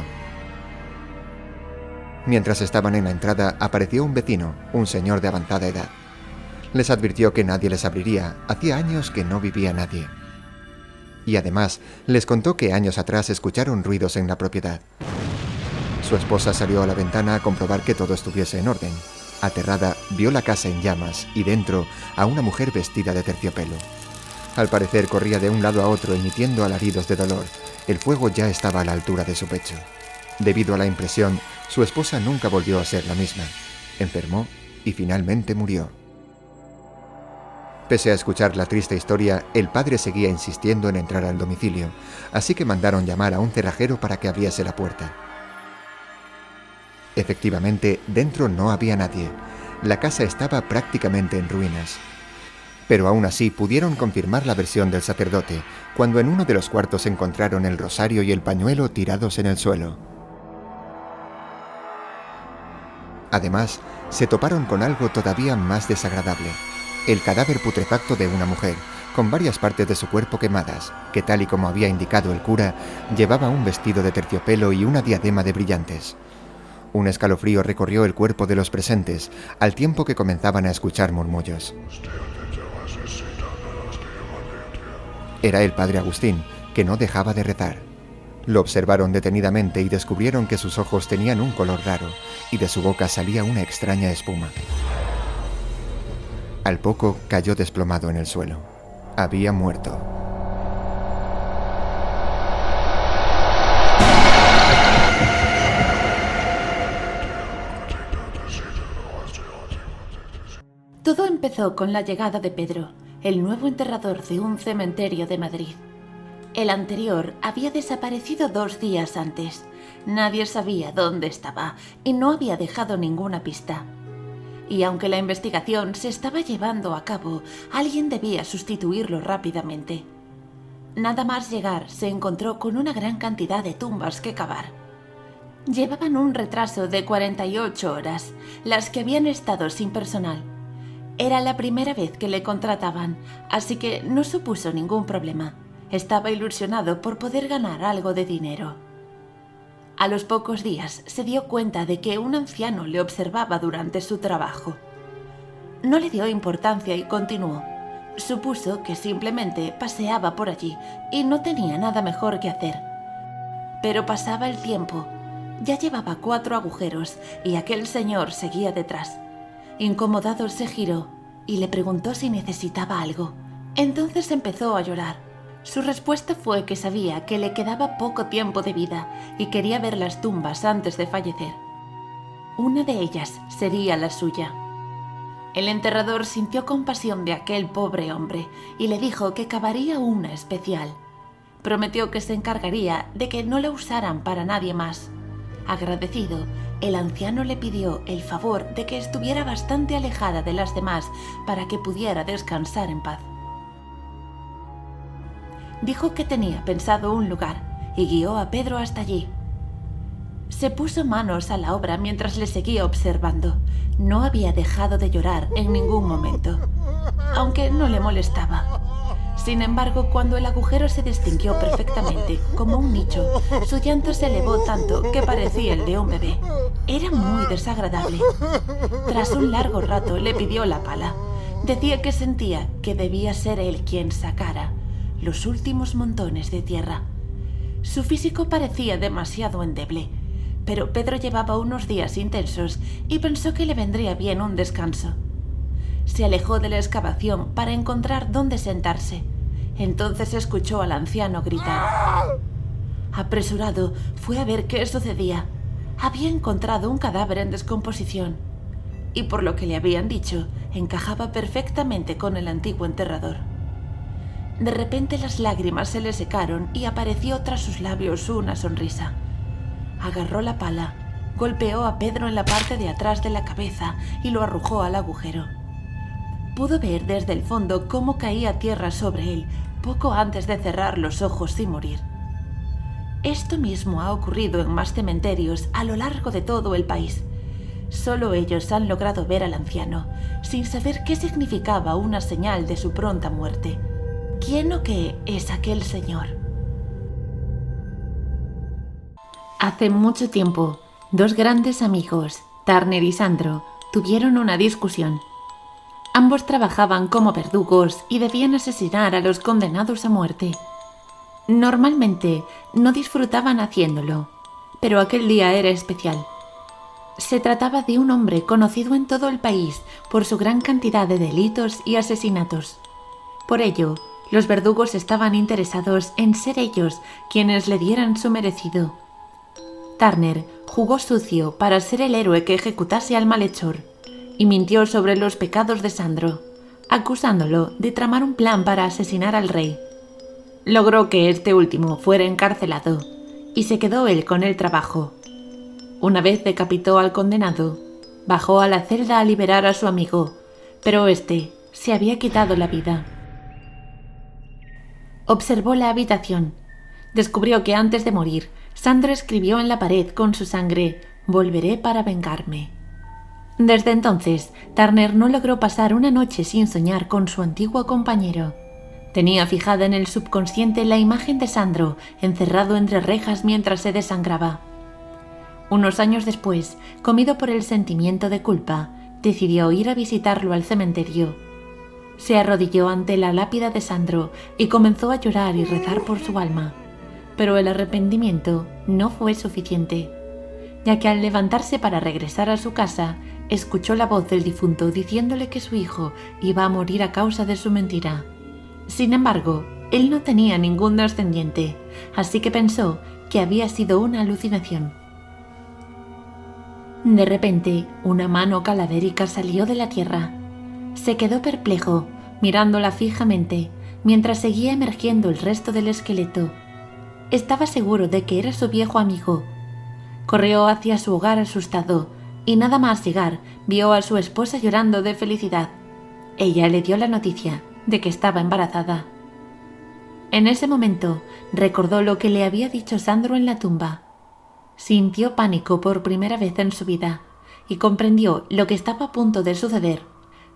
Mientras estaban en la entrada, apareció un vecino, un señor de avanzada edad. Les advirtió que nadie les abriría, hacía años que no vivía nadie. Y además, les contó que años atrás escucharon ruidos en la propiedad. Su esposa salió a la ventana a comprobar que todo estuviese en orden. Aterrada, vio la casa en llamas y dentro a una mujer vestida de terciopelo. Al parecer corría de un lado a otro emitiendo alaridos de dolor. El fuego ya estaba a la altura de su pecho. Debido a la impresión, su esposa nunca volvió a ser la misma. Enfermó y finalmente murió. Pese a escuchar la triste historia, el padre seguía insistiendo en entrar al domicilio, así que mandaron llamar a un cerrajero para que abriese la puerta. Efectivamente, dentro no había nadie. La casa estaba prácticamente en ruinas. Pero aún así pudieron confirmar la versión del sacerdote, cuando en uno de los cuartos encontraron el rosario y el pañuelo tirados en el suelo. Además, se toparon con algo todavía más desagradable: el cadáver putrefacto de una mujer, con varias partes de su cuerpo quemadas, que tal y como había indicado el cura, llevaba un vestido de terciopelo y una diadema de brillantes. Un escalofrío recorrió el cuerpo de los presentes, al tiempo que comenzaban a escuchar murmullos. Era el padre Agustín, que no dejaba de rezar. Lo observaron detenidamente y descubrieron que sus ojos tenían un color raro, y de su boca salía una extraña espuma. Al poco cayó desplomado en el suelo. Había muerto. Todo empezó con la llegada de Pedro, el nuevo enterrador de un cementerio de Madrid. El anterior había desaparecido 2 días antes. Nadie sabía dónde estaba y no había dejado ninguna pista. Y aunque la investigación se estaba llevando a cabo, alguien debía sustituirlo rápidamente. Nada más llegar, se encontró con una gran cantidad de tumbas que cavar. Llevaban un retraso de 48 horas, las que habían estado sin personal. Era la primera vez que le contrataban, así que no supuso ningún problema. Estaba ilusionado por poder ganar algo de dinero. A los pocos días se dio cuenta de que un anciano le observaba durante su trabajo. No le dio importancia y continuó. Supuso que simplemente paseaba por allí y no tenía nada mejor que hacer. Pero pasaba el tiempo. Ya llevaba 4 agujeros y aquel señor seguía detrás. Incomodado se giró y le preguntó si necesitaba algo. Entonces empezó a llorar. Su respuesta fue que sabía que le quedaba poco tiempo de vida y quería ver las tumbas antes de fallecer. Una de ellas sería la suya. El enterrador sintió compasión de aquel pobre hombre y le dijo que cavaría una especial. Prometió que se encargaría de que no la usaran para nadie más. Agradecido, el anciano le pidió el favor de que estuviera bastante alejada de las demás para que pudiera descansar en paz. Dijo que tenía pensado un lugar y guió a Pedro hasta allí. Se puso manos a la obra mientras le seguía observando. No había dejado de llorar en ningún momento, aunque no le molestaba. Sin embargo, cuando el agujero se distinguió perfectamente, como un nicho, su llanto se elevó tanto que parecía el de un bebé. Era muy desagradable. Tras un largo rato le pidió la pala. Decía que sentía que debía ser él quien sacara los últimos montones de tierra. Su físico parecía demasiado endeble, pero Pedro llevaba unos días intensos y pensó que le vendría bien un descanso. Se alejó de la excavación para encontrar dónde sentarse. Entonces escuchó al anciano gritar. Apresurado, fue a ver qué sucedía. Había encontrado un cadáver en descomposición, y por lo que le habían dicho, encajaba perfectamente con el antiguo enterrador. De repente las lágrimas se le secaron y apareció tras sus labios una sonrisa. Agarró la pala, golpeó a Pedro en la parte de atrás de la cabeza y lo arrojó al agujero. Pudo ver desde el fondo cómo caía tierra sobre él poco antes de cerrar los ojos y morir. Esto mismo ha ocurrido en más cementerios a lo largo de todo el país. Solo ellos han logrado ver al anciano, sin saber qué significaba una señal de su pronta muerte. ¿Quién o qué es aquel señor? Hace mucho tiempo, 2 grandes amigos, Turner y Sandro, tuvieron una discusión. Ambos trabajaban como verdugos y debían asesinar a los condenados a muerte. Normalmente no disfrutaban haciéndolo, pero aquel día era especial. Se trataba de un hombre conocido en todo el país por su gran cantidad de delitos y asesinatos. Por ello, los verdugos estaban interesados en ser ellos quienes le dieran su merecido. Turner jugó sucio para ser el héroe que ejecutase al malhechor y mintió sobre los pecados de Sandro, acusándolo de tramar un plan para asesinar al rey. Logró que este último fuera encarcelado y se quedó él con el trabajo. Una vez decapitó al condenado, bajó a la celda a liberar a su amigo, pero este se había quitado la vida. Observó la habitación. Descubrió que antes de morir, Sandro escribió en la pared con su sangre: «Volveré para vengarme». Desde entonces, Turner no logró pasar una noche sin soñar con su antiguo compañero. Tenía fijada en el subconsciente la imagen de Sandro, encerrado entre rejas mientras se desangraba. Unos años después, comido por el sentimiento de culpa, decidió ir a visitarlo al cementerio. Se arrodilló ante la lápida de Sandro y comenzó a llorar y rezar por su alma. Pero el arrepentimiento no fue suficiente, ya que al levantarse para regresar a su casa, escuchó la voz del difunto diciéndole que su hijo iba a morir a causa de su mentira. Sin embargo, él no tenía ningún descendiente, así que pensó que había sido una alucinación. De repente, una mano cadavérica salió de la tierra. Se quedó perplejo, mirándola fijamente, mientras seguía emergiendo el resto del esqueleto. Estaba seguro de que era su viejo amigo. Corrió hacia su hogar asustado, y nada más llegar, vio a su esposa llorando de felicidad. Ella le dio la noticia de que estaba embarazada. En ese momento, recordó lo que le había dicho Sandro en la tumba. Sintió pánico por primera vez en su vida y comprendió lo que estaba a punto de suceder.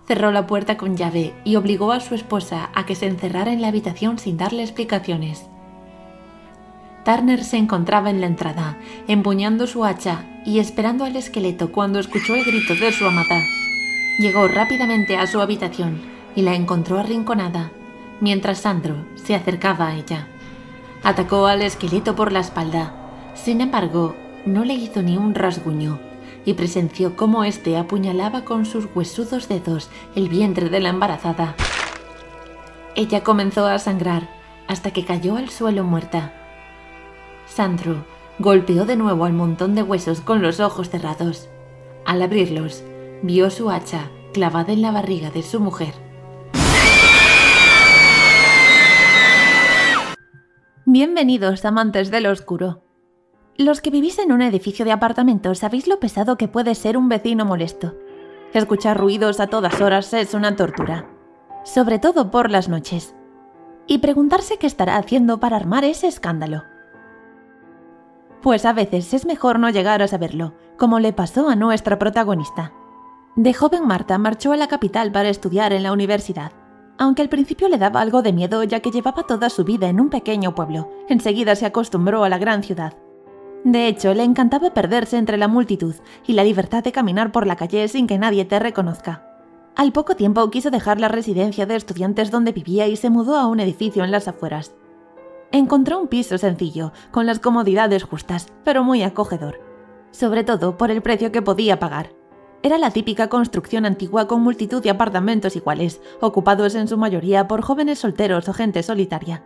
Cerró la puerta con llave y obligó a su esposa a que se encerrara en la habitación sin darle explicaciones. Turner se encontraba en la entrada, empuñando su hacha y esperando al esqueleto cuando escuchó el grito de su amada. Llegó rápidamente a su habitación y la encontró arrinconada, mientras Sandro se acercaba a ella. Atacó al esqueleto por la espalda. Sin embargo, no le hizo ni un rasguño y presenció cómo éste apuñalaba con sus huesudos dedos el vientre de la embarazada. Ella comenzó a sangrar hasta que cayó al suelo muerta. Sandro golpeó de nuevo al montón de huesos con los ojos cerrados. Al abrirlos, vio su hacha clavada en la barriga de su mujer. Bienvenidos, amantes del oscuro. Los que vivís en un edificio de apartamentos sabéis lo pesado que puede ser un vecino molesto. Escuchar ruidos a todas horas es una tortura, sobre todo por las noches. Y preguntarse qué estará haciendo para armar ese escándalo. Pues a veces es mejor no llegar a saberlo, como le pasó a nuestra protagonista. De joven Marta marchó a la capital para estudiar en la universidad. Aunque al principio le daba algo de miedo ya que llevaba toda su vida en un pequeño pueblo, enseguida se acostumbró a la gran ciudad. De hecho, le encantaba perderse entre la multitud y la libertad de caminar por la calle sin que nadie te reconozca. Al poco tiempo quiso dejar la residencia de estudiantes donde vivía y se mudó a un edificio en las afueras. Encontró un piso sencillo, con las comodidades justas, pero muy acogedor. Sobre todo por el precio que podía pagar. Era la típica construcción antigua con multitud de apartamentos iguales, ocupados en su mayoría por jóvenes solteros o gente solitaria.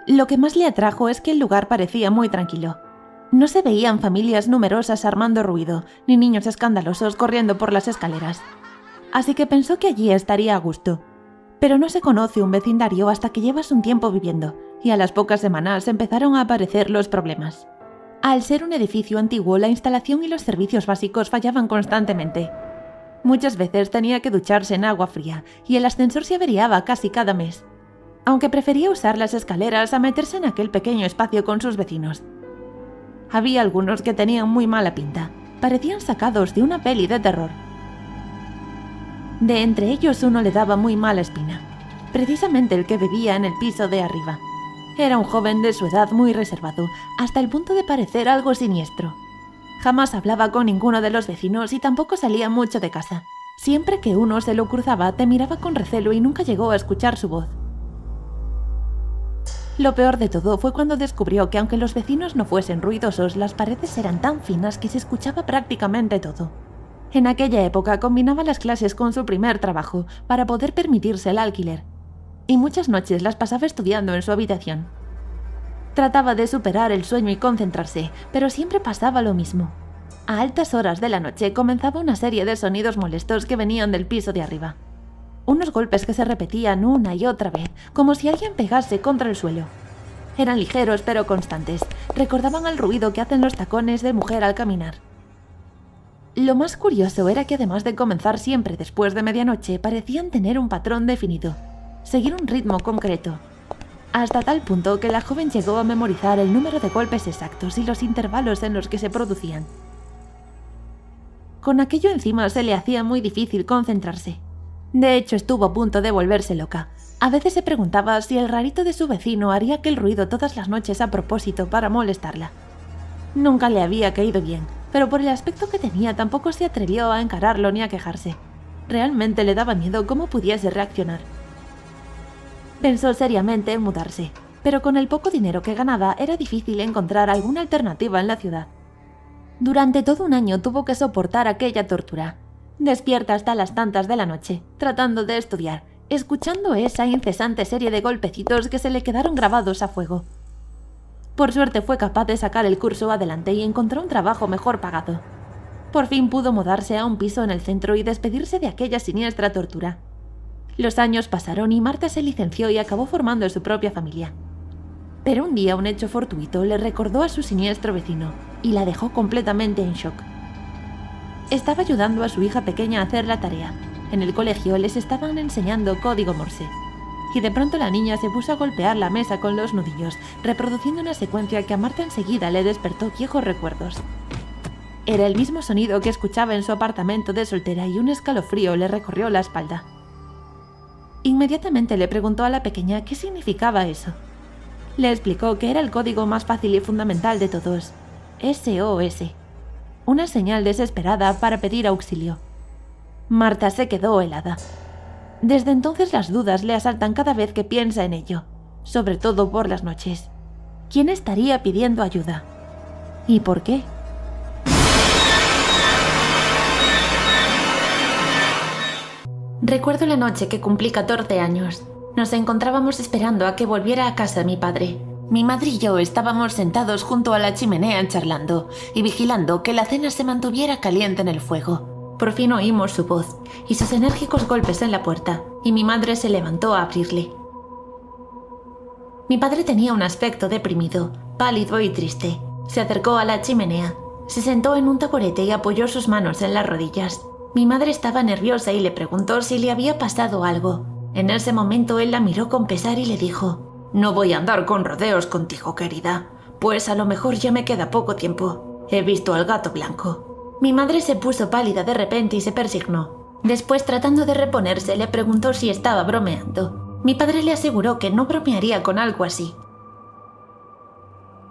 Lo que más le atrajo es que el lugar parecía muy tranquilo. No se veían familias numerosas armando ruido, ni niños escandalosos corriendo por las escaleras. Así que pensó que allí estaría a gusto. Pero no se conoce un vecindario hasta que llevas un tiempo viviendo, y a las pocas semanas empezaron a aparecer los problemas. Al ser un edificio antiguo, la instalación y los servicios básicos fallaban constantemente. Muchas veces tenía que ducharse en agua fría, y el ascensor se averiaba casi cada mes. Aunque prefería usar las escaleras a meterse en aquel pequeño espacio con sus vecinos. Había algunos que tenían muy mala pinta, parecían sacados de una peli de terror. De entre ellos uno le daba muy mala espina, precisamente el que vivía en el piso de arriba. Era un joven de su edad muy reservado, hasta el punto de parecer algo siniestro. Jamás hablaba con ninguno de los vecinos y tampoco salía mucho de casa. Siempre que uno se lo cruzaba, te miraba con recelo y nunca llegó a escuchar su voz. Lo peor de todo fue cuando descubrió que aunque los vecinos no fuesen ruidosos, las paredes eran tan finas que se escuchaba prácticamente todo. En aquella época combinaba las clases con su primer trabajo para poder permitirse el alquiler, y muchas noches las pasaba estudiando en su habitación. Trataba de superar el sueño y concentrarse, pero siempre pasaba lo mismo. A altas horas de la noche comenzaba una serie de sonidos molestos que venían del piso de arriba. Unos golpes que se repetían una y otra vez, como si alguien pegase contra el suelo. Eran ligeros pero constantes, recordaban al ruido que hacen los tacones de mujer al caminar. Lo más curioso era que además de comenzar siempre después de medianoche, parecían tener un patrón definido, seguir un ritmo concreto, hasta tal punto que la joven llegó a memorizar el número de golpes exactos y los intervalos en los que se producían. con aquello encima se le hacía muy difícil concentrarse. De hecho, estuvo a punto de volverse loca. A veces se preguntaba si el rarito de su vecino haría aquel ruido todas las noches a propósito para molestarla. Nunca le había caído bien, pero por el aspecto que tenía tampoco se atrevió a encararlo ni a quejarse. Realmente le daba miedo cómo pudiese reaccionar. Pensó seriamente en mudarse, pero con el poco dinero que ganaba era difícil encontrar alguna alternativa en la ciudad. Durante todo un año tuvo que soportar aquella tortura, despierta hasta las tantas de la noche, tratando de estudiar, escuchando esa incesante serie de golpecitos que se le quedaron grabados a fuego. Por suerte fue capaz de sacar el curso adelante y encontró un trabajo mejor pagado. Por fin pudo mudarse a un piso en el centro y despedirse de aquella siniestra tortura. Los años pasaron y Marta se licenció y acabó formando su propia familia. Pero un día un hecho fortuito le recordó a su siniestro vecino y la dejó completamente en shock. Estaba ayudando a su hija pequeña a hacer la tarea. En el colegio les estaban enseñando código Morse. Y de pronto la niña se puso a golpear la mesa con los nudillos, reproduciendo una secuencia que a Marta enseguida le despertó viejos recuerdos. Era el mismo sonido que escuchaba en su apartamento de soltera y un escalofrío le recorrió la espalda. Inmediatamente le preguntó a la pequeña qué significaba eso. Le explicó que era el código más fácil y fundamental de todos, SOS, una señal desesperada para pedir auxilio. Marta se quedó helada. Desde entonces las dudas le asaltan cada vez que piensa en ello, sobre todo por las noches. ¿Quién estaría pidiendo ayuda? ¿Y por qué? Recuerdo la noche que cumplí 14 años. Nos encontrábamos esperando a que volviera a casa mi padre. Mi madre y yo estábamos sentados junto a la chimenea charlando y vigilando que la cena se mantuviera caliente en el fuego. Por fin oímos su voz y sus enérgicos golpes en la puerta, y mi madre se levantó a abrirle. Mi padre tenía un aspecto deprimido, pálido y triste. Se acercó a la chimenea, se sentó en un taburete y apoyó sus manos en las rodillas. Mi madre estaba nerviosa y le preguntó si le había pasado algo. En ese momento él la miró con pesar y le dijo: «No voy a andar con rodeos contigo, querida, pues a lo mejor ya me queda poco tiempo. He visto al gato blanco». Mi madre se puso pálida de repente y se persignó. Después, tratando de reponerse, le preguntó si estaba bromeando. Mi padre le aseguró que no bromearía con algo así.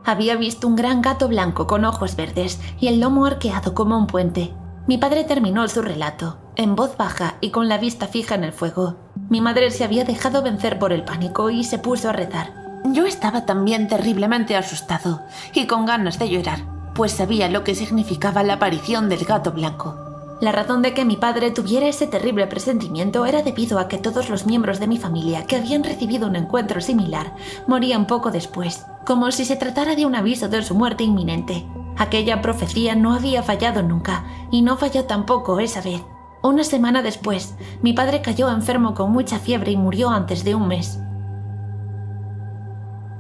Había visto un gran gato blanco con ojos verdes y el lomo arqueado como un puente. Mi padre terminó su relato, en voz baja y con la vista fija en el fuego. Mi madre se había dejado vencer por el pánico y se puso a rezar. Yo estaba también terriblemente asustado y con ganas de llorar, pues sabía lo que significaba la aparición del gato blanco. La razón de que mi padre tuviera ese terrible presentimiento era debido a que todos los miembros de mi familia que habían recibido un encuentro similar morían poco después, como si se tratara de un aviso de su muerte inminente. Aquella profecía no había fallado nunca, y no falló tampoco esa vez. Una semana después, mi padre cayó enfermo con mucha fiebre y murió antes de un mes.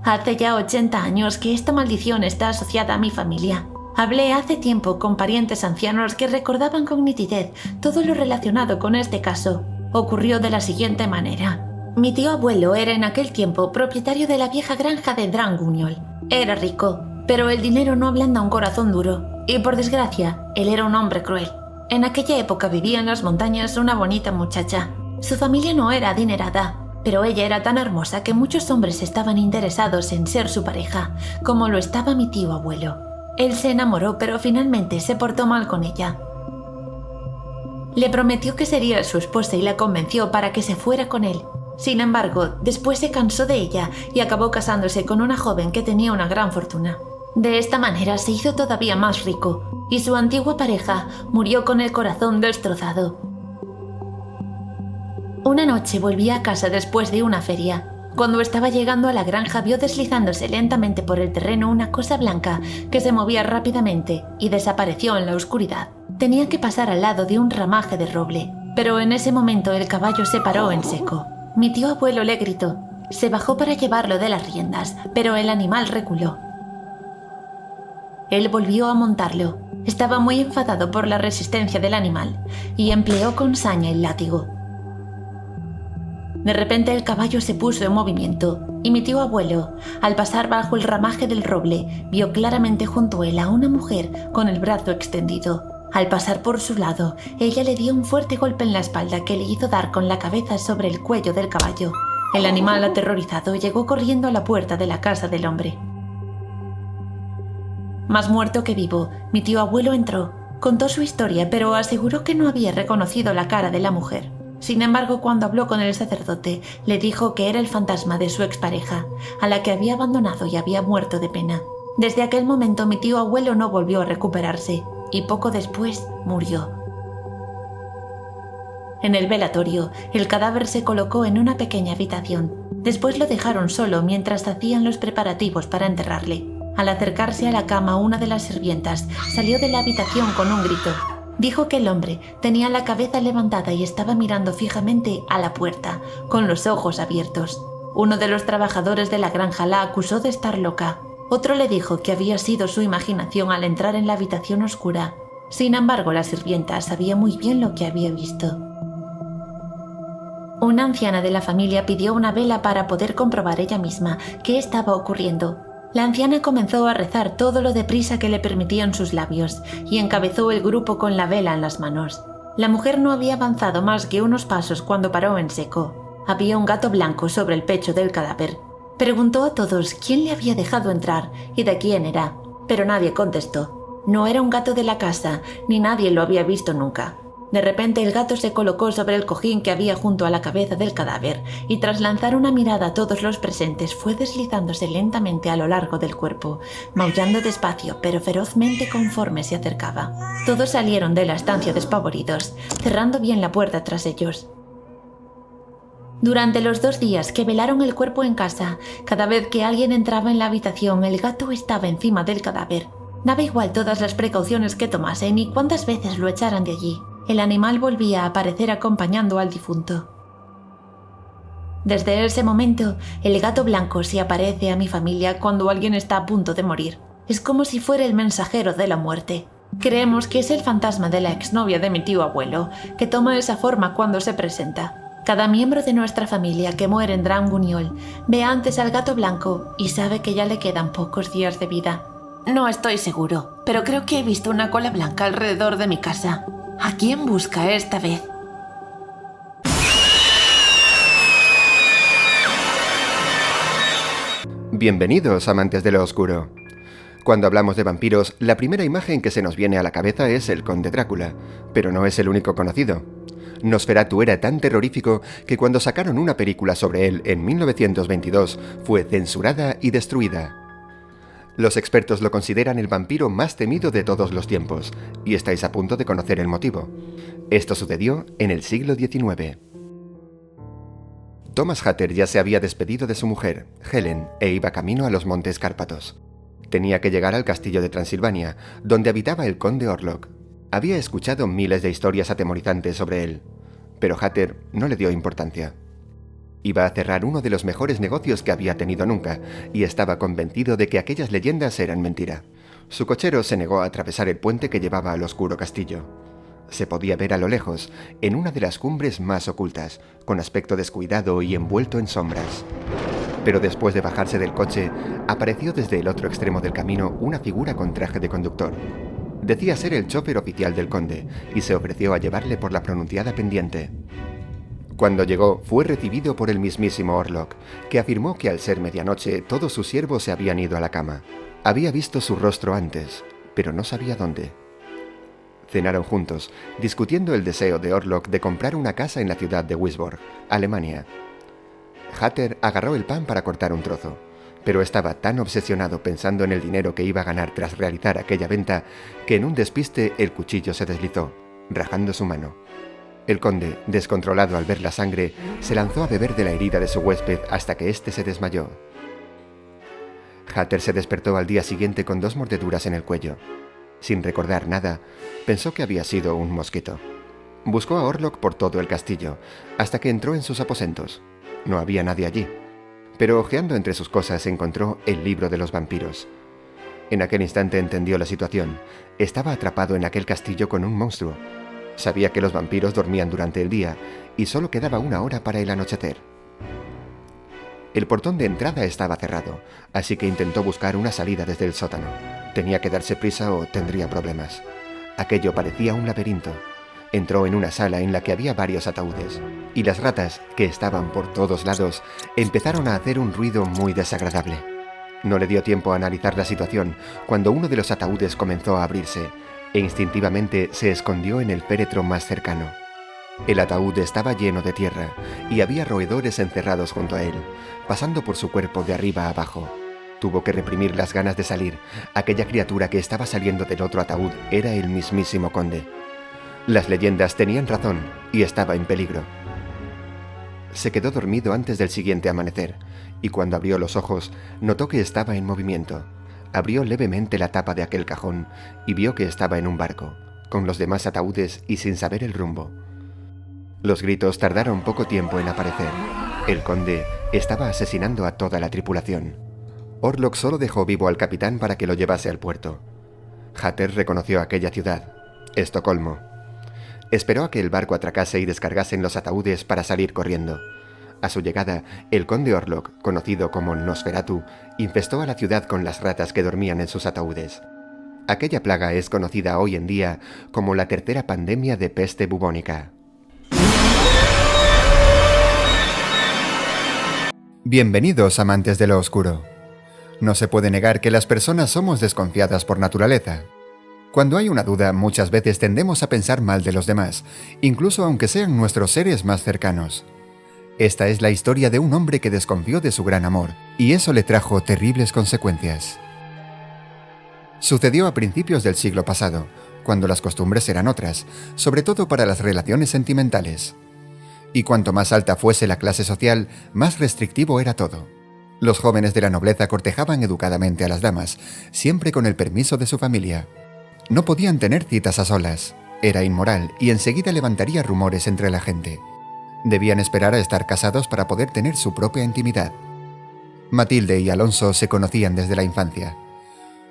Hace ya 80 años que esta maldición está asociada a mi familia. Hablé hace tiempo con parientes ancianos que recordaban con nitidez todo lo relacionado con este caso. Ocurrió de la siguiente manera. Mi tío abuelo era en aquel tiempo propietario de la vieja granja de Dranguñol. Era rico, pero el dinero no ablanda un corazón duro, y por desgracia, él era un hombre cruel. En aquella época vivía en las montañas una bonita muchacha. Su familia no era adinerada, pero ella era tan hermosa que muchos hombres estaban interesados en ser su pareja, como lo estaba mi tío abuelo. Él se enamoró, pero finalmente se portó mal con ella. Le prometió que sería su esposa y la convenció para que se fuera con él. Sin embargo, después se cansó de ella y acabó casándose con una joven que tenía una gran fortuna. De esta manera se hizo todavía más rico, y su antigua pareja murió con el corazón destrozado. Una noche volvía a casa después de una feria. Cuando estaba llegando a la granja vio deslizándose lentamente por el terreno una cosa blanca que se movía rápidamente y desapareció en la oscuridad. Tenía que pasar al lado de un ramaje de roble, pero en ese momento el caballo se paró en seco. Mi tío abuelo le gritó. Se bajó para llevarlo de las riendas, pero el animal reculó. Él volvió a montarlo. Estaba muy enfadado por la resistencia del animal y empleó con saña el látigo. De repente el caballo se puso en movimiento y mi tío abuelo, al pasar bajo el ramaje del roble, vio claramente junto a él a una mujer con el brazo extendido. Al pasar por su lado, ella le dio un fuerte golpe en la espalda que le hizo dar con la cabeza sobre el cuello del caballo. El animal, aterrorizado, llegó corriendo a la puerta de la casa del hombre. Más muerto que vivo, mi tío abuelo entró. Contó su historia, pero aseguró que no había reconocido la cara de la mujer. Sin embargo, cuando habló con el sacerdote, le dijo que era el fantasma de su expareja, a la que había abandonado y había muerto de pena. Desde aquel momento mi tío abuelo no volvió a recuperarse, y poco después murió. En el velatorio, el cadáver se colocó en una pequeña habitación. Después lo dejaron solo mientras hacían los preparativos para enterrarle. Al acercarse a la cama, una de las sirvientas salió de la habitación con un grito. Dijo que el hombre tenía la cabeza levantada y estaba mirando fijamente a la puerta, con los ojos abiertos. Uno de los trabajadores de la granja la acusó de estar loca. Otro le dijo que había sido su imaginación al entrar en la habitación oscura. Sin embargo, la sirvienta sabía muy bien lo que había visto. Una anciana de la familia pidió una vela para poder comprobar ella misma qué estaba ocurriendo. La anciana comenzó a rezar todo lo deprisa que le permitían sus labios y encabezó el grupo con la vela en las manos. La mujer no había avanzado más que unos pasos cuando paró en seco. Había un gato blanco sobre el pecho del cadáver. Preguntó a todos quién le había dejado entrar y de quién era, pero nadie contestó. No era un gato de la casa, ni nadie lo había visto nunca. De repente el gato se colocó sobre el cojín que había junto a la cabeza del cadáver y tras lanzar una mirada a todos los presentes fue deslizándose lentamente a lo largo del cuerpo, maullando despacio pero ferozmente conforme se acercaba. Todos salieron de la estancia despavoridos, cerrando bien la puerta tras ellos. Durante los 2 días que velaron el cuerpo en casa, cada vez que alguien entraba en la habitación el gato estaba encima del cadáver. Daba igual todas las precauciones que tomasen y cuántas veces lo echaran de allí. El animal volvía a aparecer acompañando al difunto. Desde ese momento, el gato blanco se aparece a mi familia cuando alguien está a punto de morir. Es como si fuera el mensajero de la muerte. Creemos que es el fantasma de la exnovia de mi tío abuelo, que toma esa forma cuando se presenta. Cada miembro de nuestra familia que muere en Drangunyol ve antes al gato blanco y sabe que ya le quedan pocos días de vida. No estoy seguro, pero creo que he visto una cola blanca alrededor de mi casa. ¿A quién busca esta vez? Bienvenidos, amantes de lo oscuro. Cuando hablamos de vampiros, la primera imagen que se nos viene a la cabeza es el conde Drácula, pero no es el único conocido. Nosferatu era tan terrorífico que cuando sacaron una película sobre él en 1922 fue censurada y destruida. Los expertos lo consideran el vampiro más temido de todos los tiempos, y estáis a punto de conocer el motivo. Esto sucedió en el siglo XIX. Thomas Hatter ya se había despedido de su mujer, Helen, e iba camino a los Montes Cárpatos. Tenía que llegar al castillo de Transilvania, donde habitaba el conde Orlok. Había escuchado miles de historias atemorizantes sobre él, pero Hatter no le dio importancia. Iba a cerrar uno de los mejores negocios que había tenido nunca, y estaba convencido de que aquellas leyendas eran mentira. Su cochero se negó a atravesar el puente que llevaba al oscuro castillo. Se podía ver a lo lejos, en una de las cumbres más ocultas, con aspecto descuidado y envuelto en sombras. Pero después de bajarse del coche, apareció desde el otro extremo del camino una figura con traje de conductor. Decía ser el chofer oficial del conde, y se ofreció a llevarle por la pronunciada pendiente. Cuando llegó, fue recibido por el mismísimo Orlok, que afirmó que al ser medianoche todos sus siervos se habían ido a la cama. Había visto su rostro antes, pero no sabía dónde. Cenaron juntos, discutiendo el deseo de Orlok de comprar una casa en la ciudad de Wisborg, Alemania. Hatter agarró el pan para cortar un trozo, pero estaba tan obsesionado pensando en el dinero que iba a ganar tras realizar aquella venta, que en un despiste el cuchillo se deslizó, rajando su mano. El conde, descontrolado al ver la sangre, se lanzó a beber de la herida de su huésped hasta que éste se desmayó. Hatter se despertó al día siguiente con 2 mordeduras en el cuello. Sin recordar nada, pensó que había sido un mosquito. Buscó a Orlok por todo el castillo, hasta que entró en sus aposentos. No había nadie allí, pero hojeando entre sus cosas encontró el libro de los vampiros. En aquel instante entendió la situación. Estaba atrapado en aquel castillo con un monstruo. Sabía que los vampiros dormían durante el día y solo quedaba 1 hora para el anochecer. El portón de entrada estaba cerrado, así que intentó buscar una salida desde el sótano. Tenía que darse prisa o tendría problemas. Aquello parecía un laberinto. Entró en una sala en la que había varios ataúdes, y las ratas, que estaban por todos lados, empezaron a hacer un ruido muy desagradable. No le dio tiempo a analizar la situación cuando uno de los ataúdes comenzó a abrirse, e instintivamente se escondió en el féretro más cercano. El ataúd estaba lleno de tierra, y había roedores encerrados junto a él, pasando por su cuerpo de arriba a abajo. Tuvo que reprimir las ganas de salir. Aquella criatura que estaba saliendo del otro ataúd era el mismísimo conde. Las leyendas tenían razón, y estaba en peligro. Se quedó dormido antes del siguiente amanecer, y cuando abrió los ojos, notó que estaba en movimiento. Abrió levemente la tapa de aquel cajón, y vio que estaba en un barco, con los demás ataúdes y sin saber el rumbo. Los gritos tardaron poco tiempo en aparecer. El conde estaba asesinando a toda la tripulación. Orlok solo dejó vivo al capitán para que lo llevase al puerto. Hatter reconoció aquella ciudad, Estocolmo. Esperó a que el barco atracase y descargasen los ataúdes para salir corriendo. A su llegada, el conde Orlok, conocido como Nosferatu, infestó a la ciudad con las ratas que dormían en sus ataúdes. Aquella plaga es conocida hoy en día como la tercera pandemia de peste bubónica. Bienvenidos, amantes de lo oscuro. No se puede negar que las personas somos desconfiadas por naturaleza. Cuando hay una duda, muchas veces tendemos a pensar mal de los demás, incluso aunque sean nuestros seres más cercanos. Esta es la historia de un hombre que desconfió de su gran amor, y eso le trajo terribles consecuencias. Sucedió a principios del siglo pasado, cuando las costumbres eran otras, sobre todo para las relaciones sentimentales. Y cuanto más alta fuese la clase social, más restrictivo era todo. Los jóvenes de la nobleza cortejaban educadamente a las damas, siempre con el permiso de su familia. No podían tener citas a solas, era inmoral y enseguida levantaría rumores entre la gente. Debían esperar a estar casados para poder tener su propia intimidad. Matilde y Alonso se conocían desde la infancia.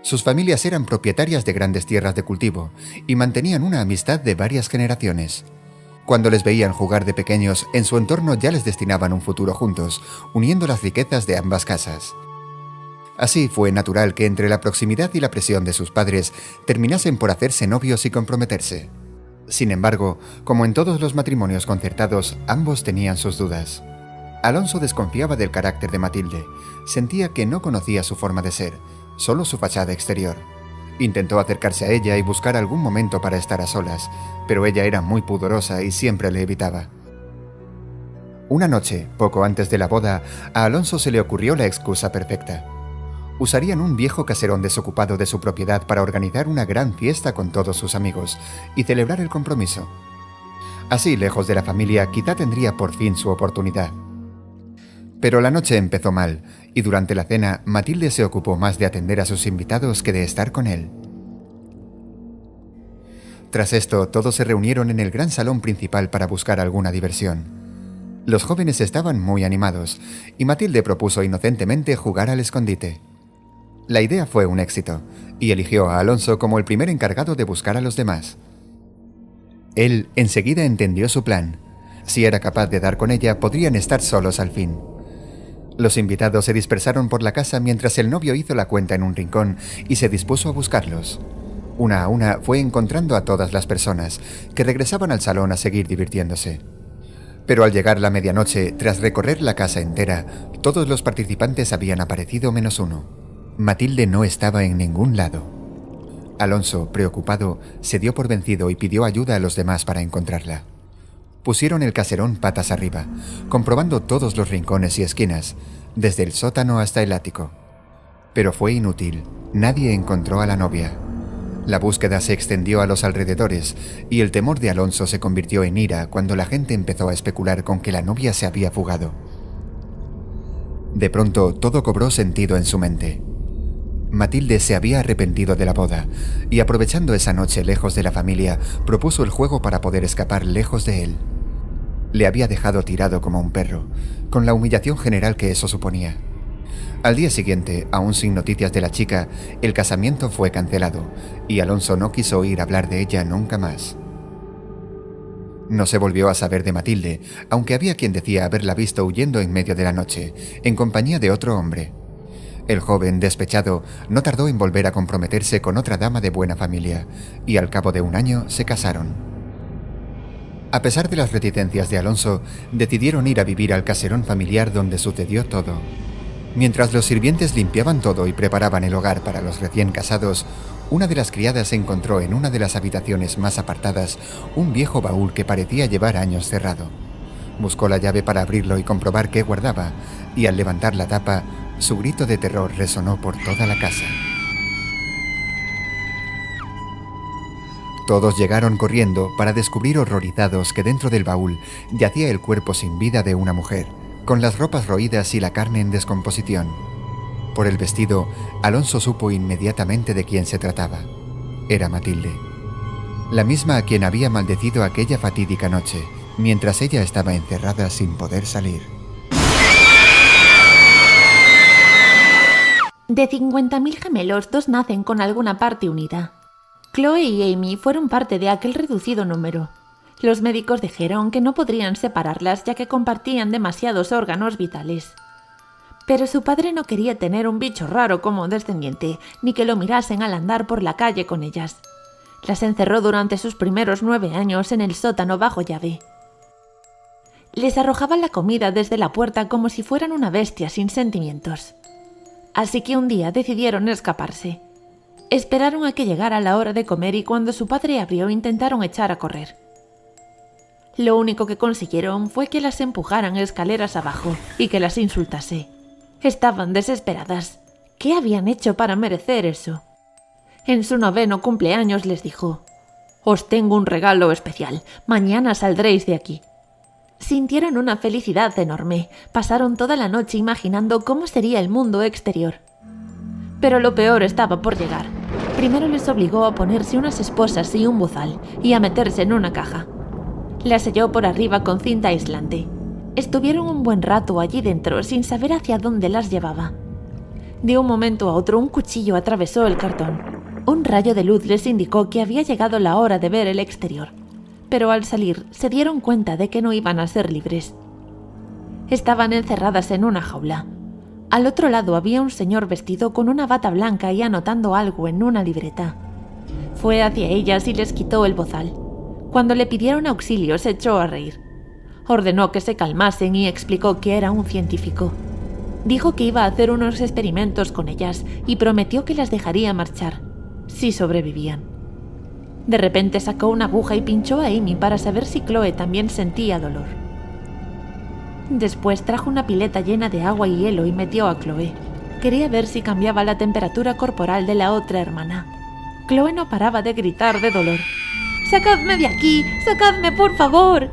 Sus familias eran propietarias de grandes tierras de cultivo y mantenían una amistad de varias generaciones. Cuando les veían jugar de pequeños, en su entorno ya les destinaban un futuro juntos, uniendo las riquezas de ambas casas. Así fue natural que entre la proximidad y la presión de sus padres terminasen por hacerse novios y comprometerse. Sin embargo, como en todos los matrimonios concertados, ambos tenían sus dudas. Alonso desconfiaba del carácter de Matilde, sentía que no conocía su forma de ser, solo su fachada exterior. Intentó acercarse a ella y buscar algún momento para estar a solas, pero ella era muy pudorosa y siempre le evitaba. Una noche, poco antes de la boda, a Alonso se le ocurrió la excusa perfecta. Usarían un viejo caserón desocupado de su propiedad para organizar una gran fiesta con todos sus amigos y celebrar el compromiso. Así, lejos de la familia, quizá tendría por fin su oportunidad. Pero la noche empezó mal, y durante la cena, Matilde se ocupó más de atender a sus invitados que de estar con él. Tras esto, todos se reunieron en el gran salón principal para buscar alguna diversión. Los jóvenes estaban muy animados, y Matilde propuso inocentemente jugar al escondite. La idea fue un éxito, y eligió a Alonso como el primer encargado de buscar a los demás. Él enseguida entendió su plan. Si era capaz de dar con ella, podrían estar solos al fin. Los invitados se dispersaron por la casa mientras el novio hizo la cuenta en un rincón y se dispuso a buscarlos. Una a una fue encontrando a todas las personas, que regresaban al salón a seguir divirtiéndose. Pero al llegar la medianoche, tras recorrer la casa entera, todos los participantes habían aparecido menos uno. Matilde no estaba en ningún lado. Alonso, preocupado, se dio por vencido y pidió ayuda a los demás para encontrarla. Pusieron el caserón patas arriba, comprobando todos los rincones y esquinas, desde el sótano hasta el ático. Pero fue inútil, nadie encontró a la novia. La búsqueda se extendió a los alrededores y el temor de Alonso se convirtió en ira cuando la gente empezó a especular con que la novia se había fugado. De pronto todo cobró sentido en su mente. Matilde se había arrepentido de la boda y, aprovechando esa noche lejos de la familia, propuso el juego para poder escapar lejos de él. Le había dejado tirado como un perro, con la humillación general que eso suponía. Al día siguiente, aún sin noticias de la chica, el casamiento fue cancelado y Alonso no quiso oír hablar de ella nunca más. No se volvió a saber de Matilde, aunque había quien decía haberla visto huyendo en medio de la noche, en compañía de otro hombre. El joven, despechado, no tardó en volver a comprometerse con otra dama de buena familia, y al cabo de un año se casaron. A pesar de las reticencias de Alonso, decidieron ir a vivir al caserón familiar donde sucedió todo. Mientras los sirvientes limpiaban todo y preparaban el hogar para los recién casados, una de las criadas encontró en una de las habitaciones más apartadas un viejo baúl que parecía llevar años cerrado. Buscó la llave para abrirlo y comprobar qué guardaba, y al levantar la tapa, su grito de terror resonó por toda la casa. Todos llegaron corriendo para descubrir horrorizados que dentro del baúl yacía el cuerpo sin vida de una mujer, con las ropas roídas y la carne en descomposición. Por el vestido, Alonso supo inmediatamente de quién se trataba. Era Matilde, la misma a quien había maldecido aquella fatídica noche, mientras ella estaba encerrada sin poder salir. De 50.000 gemelos, 2 nacen con alguna parte unida. Chloe y Amy fueron parte de aquel reducido número. Los médicos dijeron que no podrían separarlas ya que compartían demasiados órganos vitales. Pero su padre no quería tener un bicho raro como descendiente, ni que lo mirasen al andar por la calle con ellas. Las encerró durante sus primeros 9 años en el sótano bajo llave. Les arrojaban la comida desde la puerta como si fueran una bestia sin sentimientos. Así que un día decidieron escaparse. Esperaron a que llegara la hora de comer y cuando su padre abrió intentaron echar a correr. Lo único que consiguieron fue que las empujaran escaleras abajo y que las insultase. Estaban desesperadas. ¿Qué habían hecho para merecer eso? En su 9º cumpleaños les dijo: «Os tengo un regalo especial. Mañana saldréis de aquí». Sintieron una felicidad enorme. Pasaron toda la noche imaginando cómo sería el mundo exterior. Pero lo peor estaba por llegar. Primero les obligó a ponerse unas esposas y un bozal y a meterse en una caja. La selló por arriba con cinta aislante. Estuvieron un buen rato allí dentro sin saber hacia dónde las llevaba. De un momento a otro un cuchillo atravesó el cartón. Un rayo de luz les indicó que había llegado la hora de ver el exterior. Pero al salir se dieron cuenta de que no iban a ser libres. Estaban encerradas en una jaula. Al otro lado había un señor vestido con una bata blanca y anotando algo en una libreta. Fue hacia ellas y les quitó el bozal. Cuando le pidieron auxilio se echó a reír. Ordenó que se calmasen y explicó que era un científico. Dijo que iba a hacer unos experimentos con ellas y prometió que las dejaría marchar, si sobrevivían. De repente sacó una aguja y pinchó a Amy para saber si Chloe también sentía dolor. Después trajo una pileta llena de agua y hielo y metió a Chloe. Quería ver si cambiaba la temperatura corporal de la otra hermana. Chloe no paraba de gritar de dolor. «¡Sacadme de aquí! ¡Sacadme, por favor!».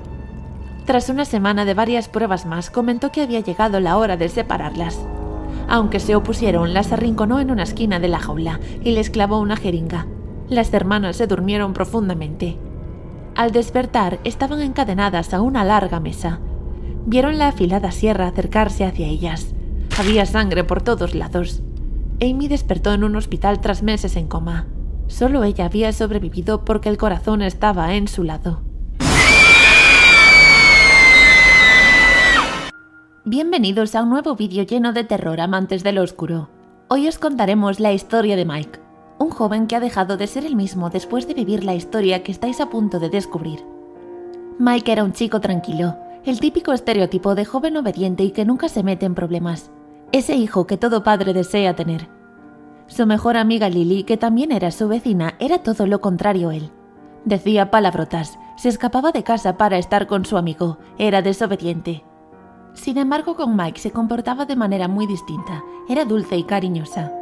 Tras una semana de varias pruebas más, comentó que había llegado la hora de separarlas. Aunque se opusieron, las arrinconó en una esquina de la jaula y les clavó una jeringa. Las hermanas se durmieron profundamente. Al despertar, estaban encadenadas a una larga mesa. Vieron la afilada sierra acercarse hacia ellas. Había sangre por todos lados. Amy despertó en un hospital tras meses en coma. Solo ella había sobrevivido porque el corazón estaba en su lado. Bienvenidos a un nuevo vídeo lleno de terror, amantes de lo oscuro. Hoy os contaremos la historia de Mike, un joven que ha dejado de ser el mismo después de vivir la historia que estáis a punto de descubrir. Mike era un chico tranquilo, el típico estereotipo de joven obediente y que nunca se mete en problemas. Ese hijo que todo padre desea tener. Su mejor amiga Lily, que también era su vecina, era todo lo contrario a él. Decía palabrotas, se escapaba de casa para estar con su amigo, era desobediente. Sin embargo, con Mike se comportaba de manera muy distinta, era dulce y cariñosa.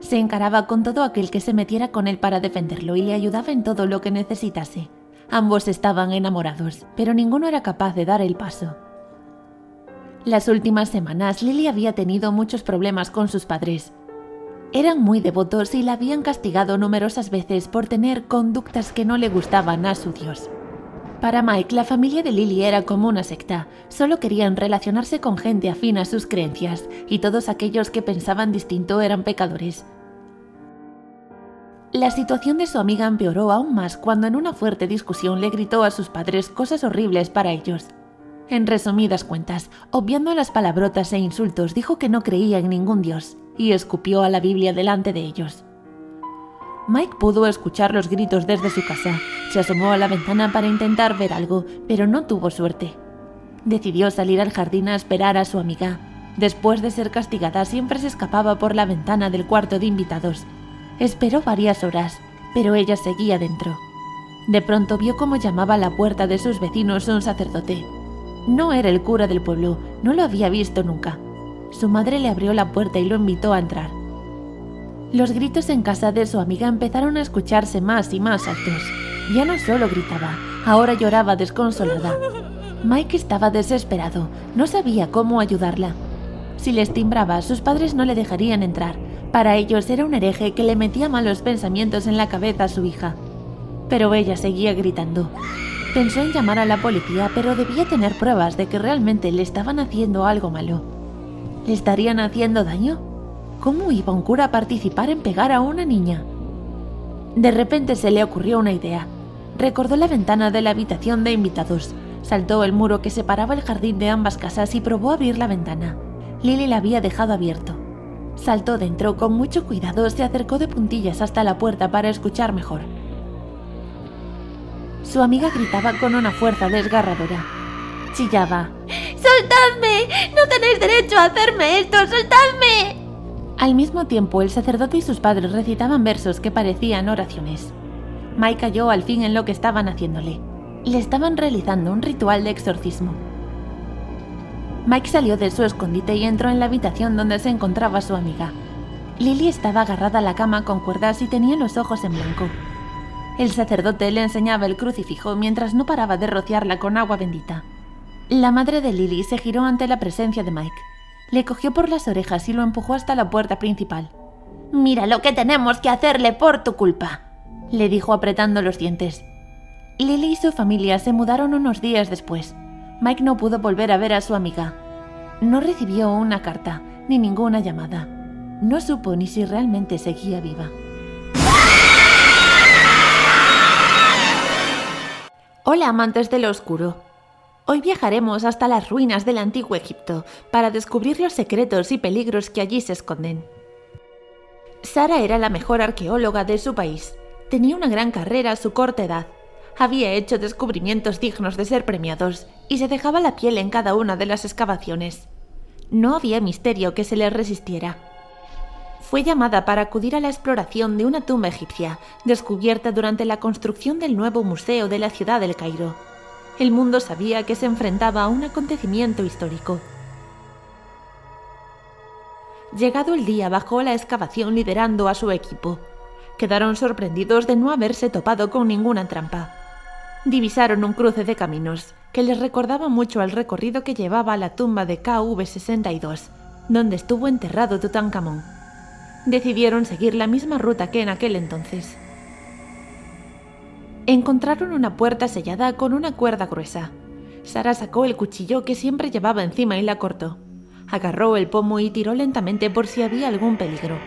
Se encaraba con todo aquel que se metiera con él para defenderlo y le ayudaba en todo lo que necesitase. Ambos estaban enamorados, pero ninguno era capaz de dar el paso. Las últimas semanas, Lily había tenido muchos problemas con sus padres. Eran muy devotos y la habían castigado numerosas veces por tener conductas que no le gustaban a su Dios. Para Mike, la familia de Lily era como una secta. Solo querían relacionarse con gente afín a sus creencias, y todos aquellos que pensaban distinto eran pecadores. La situación de su amiga empeoró aún más cuando en una fuerte discusión le gritó a sus padres cosas horribles para ellos. En resumidas cuentas, obviando las palabrotas e insultos, dijo que no creía en ningún dios, y escupió a la Biblia delante de ellos. Mike pudo escuchar los gritos desde su casa. Se asomó a la ventana para intentar ver algo, pero no tuvo suerte. Decidió salir al jardín a esperar a su amiga. Después de ser castigada, siempre se escapaba por la ventana del cuarto de invitados. Esperó varias horas, pero ella seguía dentro. De pronto vio cómo llamaba a la puerta de sus vecinos un sacerdote. No era el cura del pueblo, no lo había visto nunca. Su madre le abrió la puerta y lo invitó a entrar. Los gritos en casa de su amiga empezaron a escucharse más y más altos. Ya no solo gritaba, ahora lloraba desconsolada. Mike estaba desesperado, no sabía cómo ayudarla. Si les timbraba, sus padres no le dejarían entrar. Para ellos era un hereje que le metía malos pensamientos en la cabeza a su hija. Pero ella seguía gritando. Pensó en llamar a la policía, pero debía tener pruebas de que realmente le estaban haciendo algo malo. ¿Le estarían haciendo daño? ¿Cómo iba un cura a participar en pegar a una niña? De repente se le ocurrió una idea. Recordó la ventana de la habitación de invitados. Saltó el muro que separaba el jardín de ambas casas y probó abrir la ventana. Lily la había dejado abierto. Saltó dentro, con mucho cuidado se acercó de puntillas hasta la puerta para escuchar mejor. Su amiga gritaba con una fuerza desgarradora. Chillaba: ¡Soltadme! ¡No tenéis derecho a hacerme esto! ¡Soltadme! Al mismo tiempo, el sacerdote y sus padres recitaban versos que parecían oraciones. Mike cayó al fin en lo que estaban haciéndole. Le estaban realizando un ritual de exorcismo. Mike salió de su escondite y entró en la habitación donde se encontraba su amiga. Lily estaba agarrada a la cama con cuerdas y tenía los ojos en blanco. El sacerdote le enseñaba el crucifijo mientras no paraba de rociarla con agua bendita. La madre de Lily se giró ante la presencia de Mike. Le cogió por las orejas y lo empujó hasta la puerta principal. «Mira lo que tenemos que hacerle por tu culpa», le dijo apretando los dientes. Lily y su familia se mudaron unos días después. Mike no pudo volver a ver a su amiga. No recibió una carta, ni ninguna llamada. No supo ni si realmente seguía viva. Hola, amantes de lo oscuro. Hoy viajaremos hasta las ruinas del antiguo Egipto para descubrir los secretos y peligros que allí se esconden. Sara era la mejor arqueóloga de su país. Tenía una gran carrera a su corta edad. Había hecho descubrimientos dignos de ser premiados y se dejaba la piel en cada una de las excavaciones. No había misterio que se le resistiera. Fue llamada para acudir a la exploración de una tumba egipcia, descubierta durante la construcción del nuevo museo de la ciudad del Cairo. El mundo sabía que se enfrentaba a un acontecimiento histórico. Llegado el día, bajó a la excavación liderando a su equipo. Quedaron sorprendidos de no haberse topado con ninguna trampa. Divisaron un cruce de caminos que les recordaba mucho al recorrido que llevaba a la tumba de KV62, donde estuvo enterrado Tutankamón. Decidieron seguir la misma ruta que en aquel entonces. Encontraron una puerta sellada con una cuerda gruesa. Sara sacó el cuchillo que siempre llevaba encima y la cortó. Agarró el pomo y tiró lentamente por si había algún peligro.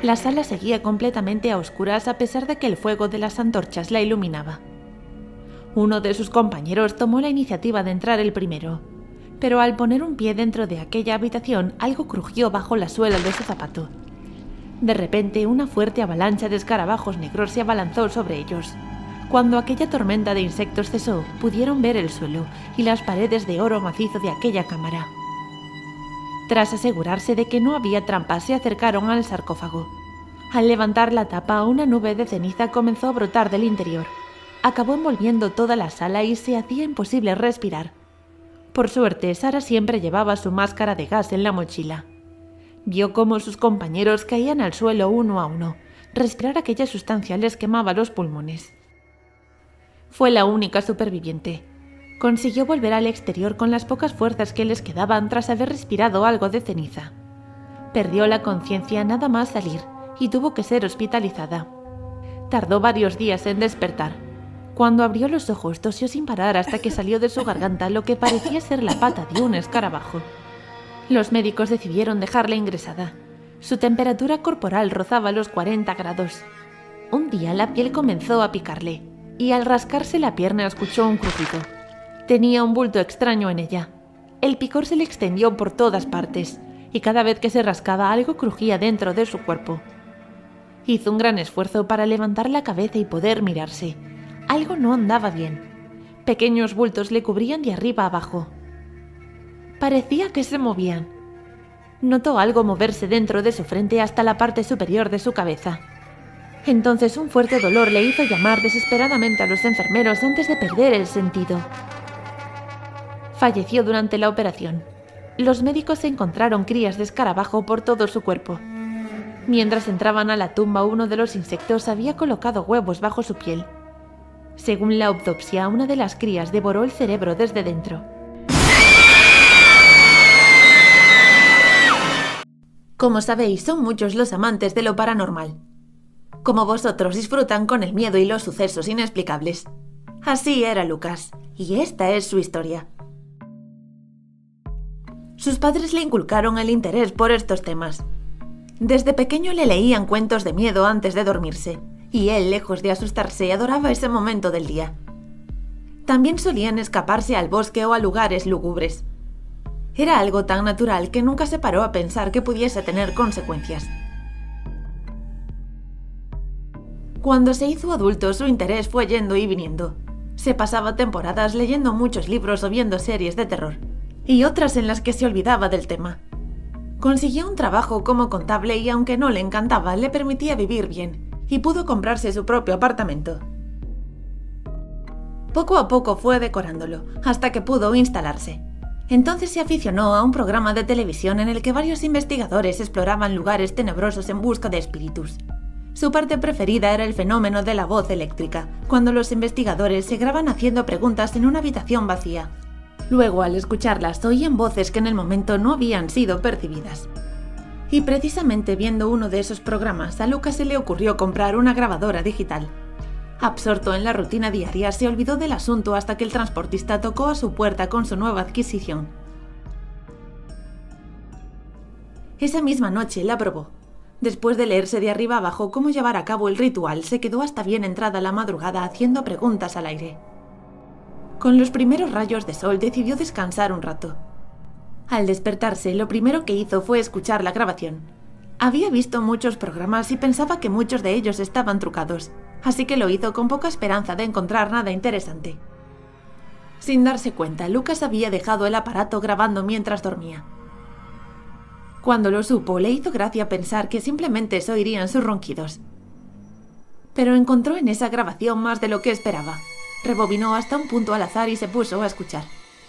La sala seguía completamente a oscuras a pesar de que el fuego de las antorchas la iluminaba. Uno de sus compañeros tomó la iniciativa de entrar el primero, pero al poner un pie dentro de aquella habitación algo crujió bajo la suela de su zapato. De repente, una fuerte avalancha de escarabajos negros se abalanzó sobre ellos. Cuando aquella tormenta de insectos cesó, pudieron ver el suelo y las paredes de oro macizo de aquella cámara. Tras asegurarse de que no había trampas, se acercaron al sarcófago. Al levantar la tapa, una nube de ceniza comenzó a brotar del interior. Acabó envolviendo toda la sala y se hacía imposible respirar. Por suerte, Sara siempre llevaba su máscara de gas en la mochila. Vio cómo sus compañeros caían al suelo uno a uno. Respirar aquella sustancia les quemaba los pulmones. Fue la única superviviente. Consiguió volver al exterior con las pocas fuerzas que les quedaban tras haber respirado algo de ceniza. Perdió la conciencia nada más salir y tuvo que ser hospitalizada. Tardó varios días en despertar. Cuando abrió los ojos, tosió sin parar hasta que salió de su garganta lo que parecía ser la pata de un escarabajo. Los médicos decidieron dejarla ingresada. Su temperatura corporal rozaba los 40 grados. Un día la piel comenzó a picarle, y al rascarse la pierna escuchó un crujido. Tenía un bulto extraño en ella. El picor se le extendió por todas partes, y cada vez que se rascaba algo crujía dentro de su cuerpo. Hizo un gran esfuerzo para levantar la cabeza y poder mirarse. Algo no andaba bien. Pequeños bultos le cubrían de arriba a abajo. Parecía que se movían. Notó algo moverse dentro de su frente hasta la parte superior de su cabeza. Entonces un fuerte dolor le hizo llamar desesperadamente a los enfermeros antes de perder el sentido. Falleció durante la operación. Los médicos encontraron crías de escarabajo por todo su cuerpo. Mientras entraban a la tumba, uno de los insectos había colocado huevos bajo su piel. Según la autopsia, una de las crías devoró el cerebro desde dentro. Como sabéis, son muchos los amantes de lo paranormal. Como vosotros, disfrutan con el miedo y los sucesos inexplicables. Así era Lucas, y esta es su historia. Sus padres le inculcaron el interés por estos temas. Desde pequeño le leían cuentos de miedo antes de dormirse, y él, lejos de asustarse, adoraba ese momento del día. También solían escaparse al bosque o a lugares lúgubres. Era algo tan natural que nunca se paró a pensar que pudiese tener consecuencias. Cuando se hizo adulto, su interés fue yendo y viniendo. Se pasaba temporadas leyendo muchos libros o viendo series de terror, y otras en las que se olvidaba del tema. Consiguió un trabajo como contable y, aunque no le encantaba, le permitía vivir bien, y pudo comprarse su propio apartamento. Poco a poco fue decorándolo, hasta que pudo instalarse. Entonces se aficionó a un programa de televisión en el que varios investigadores exploraban lugares tenebrosos en busca de espíritus. Su parte preferida era el fenómeno de la voz eléctrica, cuando los investigadores se graban haciendo preguntas en una habitación vacía. Luego, al escucharlas, oían voces que en el momento no habían sido percibidas. Y precisamente viendo uno de esos programas, a Lucas se le ocurrió comprar una grabadora digital. Absorto en la rutina diaria, se olvidó del asunto hasta que el transportista tocó a su puerta con su nueva adquisición. Esa misma noche la probó. Después de leerse de arriba abajo cómo llevar a cabo el ritual, se quedó hasta bien entrada la madrugada haciendo preguntas al aire. Con los primeros rayos de sol decidió descansar un rato. Al despertarse, lo primero que hizo fue escuchar la grabación. Había visto muchos programas y pensaba que muchos de ellos estaban trucados, así que lo hizo con poca esperanza de encontrar nada interesante. Sin darse cuenta, Lucas había dejado el aparato grabando mientras dormía. Cuando lo supo, le hizo gracia pensar que simplemente se oirían sus ronquidos. Pero encontró en esa grabación más de lo que esperaba. Rebobinó hasta un punto al azar y se puso a escuchar.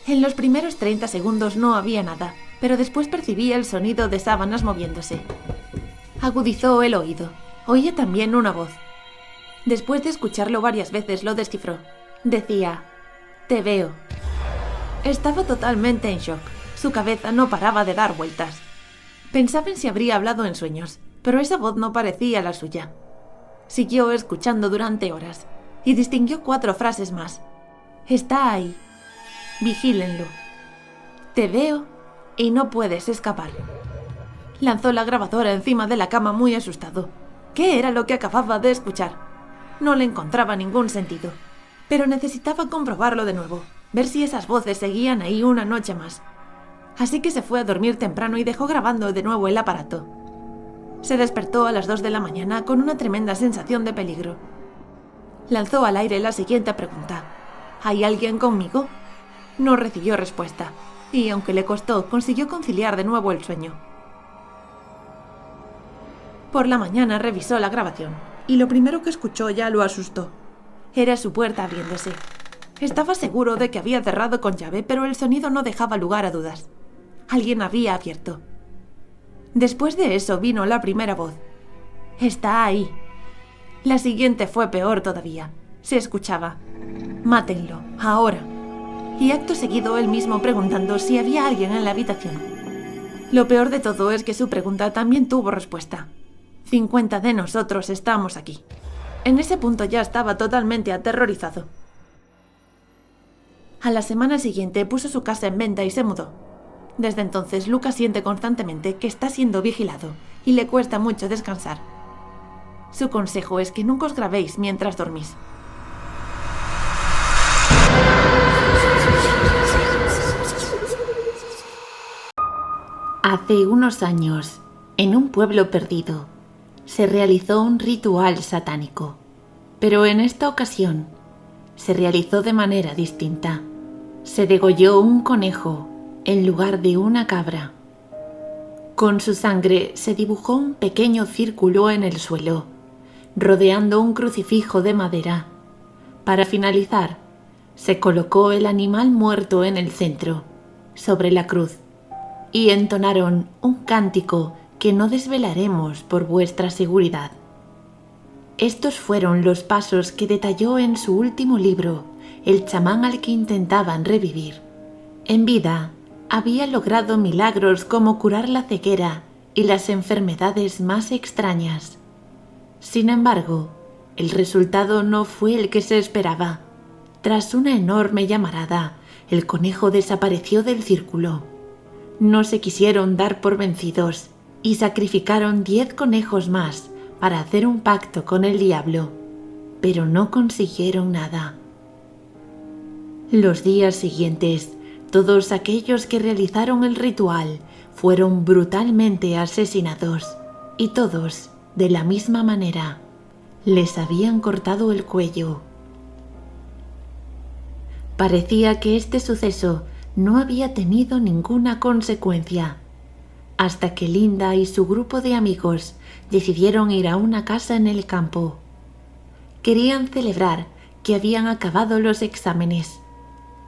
En los primeros 30 segundos no había nada, pero después percibía el sonido de sábanas moviéndose. Agudizó el oído. Oía también una voz. Después de escucharlo varias veces lo descifró. Decía: «Te veo». Estaba totalmente en shock. Su cabeza no paraba de dar vueltas. Pensaba en si habría hablado en sueños, pero esa voz no parecía la suya. Siguió escuchando durante horas y distinguió 4 frases más. «Está ahí. Vigílenlo. Te veo y no puedes escapar». Lanzó la grabadora encima de la cama muy asustado. ¿Qué era lo que acababa de escuchar? No le encontraba ningún sentido, pero necesitaba comprobarlo de nuevo, ver si esas voces seguían ahí una noche más. Así que se fue a dormir temprano y dejó grabando de nuevo el aparato. Se despertó a las 2 de la mañana con una tremenda sensación de peligro. Lanzó al aire la siguiente pregunta: ¿hay alguien conmigo? No recibió respuesta, y aunque le costó, consiguió conciliar de nuevo el sueño. Por la mañana revisó la grabación, y lo primero que escuchó ya lo asustó. Era su puerta abriéndose. Estaba seguro de que había cerrado con llave, pero el sonido no dejaba lugar a dudas. Alguien había abierto. Después de eso vino la primera voz. «Está ahí». La siguiente fue peor todavía. Se escuchaba: «Mátenlo, ahora». Y acto seguido él mismo preguntando si había alguien en la habitación. Lo peor de todo es que su pregunta también tuvo respuesta. 50 de nosotros estamos aquí. En ese punto ya estaba totalmente aterrorizado. A la semana siguiente puso su casa en venta y se mudó. Desde entonces, Lucas siente constantemente que está siendo vigilado y le cuesta mucho descansar. Su consejo es que nunca os grabéis mientras dormís. Hace unos años, en un pueblo perdido, se realizó un ritual satánico, pero en esta ocasión se realizó de manera distinta. Se degolló un conejo en lugar de una cabra. Con su sangre se dibujó un pequeño círculo en el suelo, rodeando un crucifijo de madera. Para finalizar, se colocó el animal muerto en el centro, sobre la cruz, y entonaron un cántico que no desvelaremos por vuestra seguridad. Estos fueron los pasos que detalló en su último libro el chamán al que intentaban revivir. En vida, había logrado milagros como curar la ceguera y las enfermedades más extrañas. Sin embargo, el resultado no fue el que se esperaba. Tras una enorme llamarada, el conejo desapareció del círculo. No se quisieron dar por vencidos y sacrificaron 10 conejos más para hacer un pacto con el diablo, pero no consiguieron nada. Los días siguientes, todos aquellos que realizaron el ritual fueron brutalmente asesinados, y todos, de la misma manera, les habían cortado el cuello. Parecía que este suceso no había tenido ninguna consecuencia, hasta que Linda y su grupo de amigos decidieron ir a una casa en el campo. Querían celebrar que habían acabado los exámenes.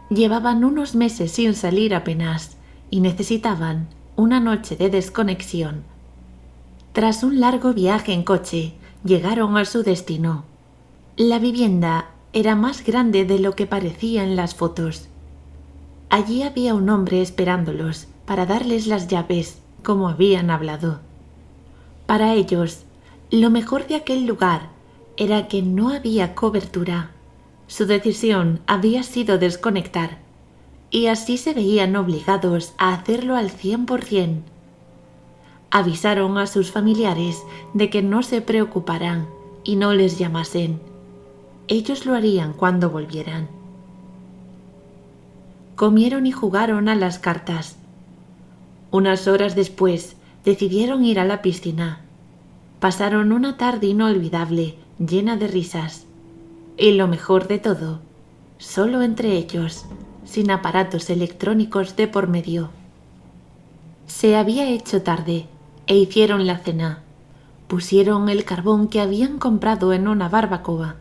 Llevaban unos meses sin salir apenas y necesitaban una noche de desconexión. Tras un largo viaje en coche, llegaron a su destino. La vivienda era más grande de lo que parecía en las fotos. Allí había un hombre esperándolos para darles las llaves, como habían hablado. Para ellos, lo mejor de aquel lugar era que no había cobertura. Su decisión había sido desconectar, y así se veían obligados a hacerlo al 100%. Avisaron a sus familiares de que no se preocuparan y no les llamasen. Ellos lo harían cuando volvieran. Comieron y jugaron a las cartas. Unas horas después decidieron ir a la piscina. Pasaron una tarde inolvidable, llena de risas. Y lo mejor de todo, solo entre ellos, sin aparatos electrónicos de por medio. Se había hecho tarde e hicieron la cena. Pusieron el carbón que habían comprado en una barbacoa.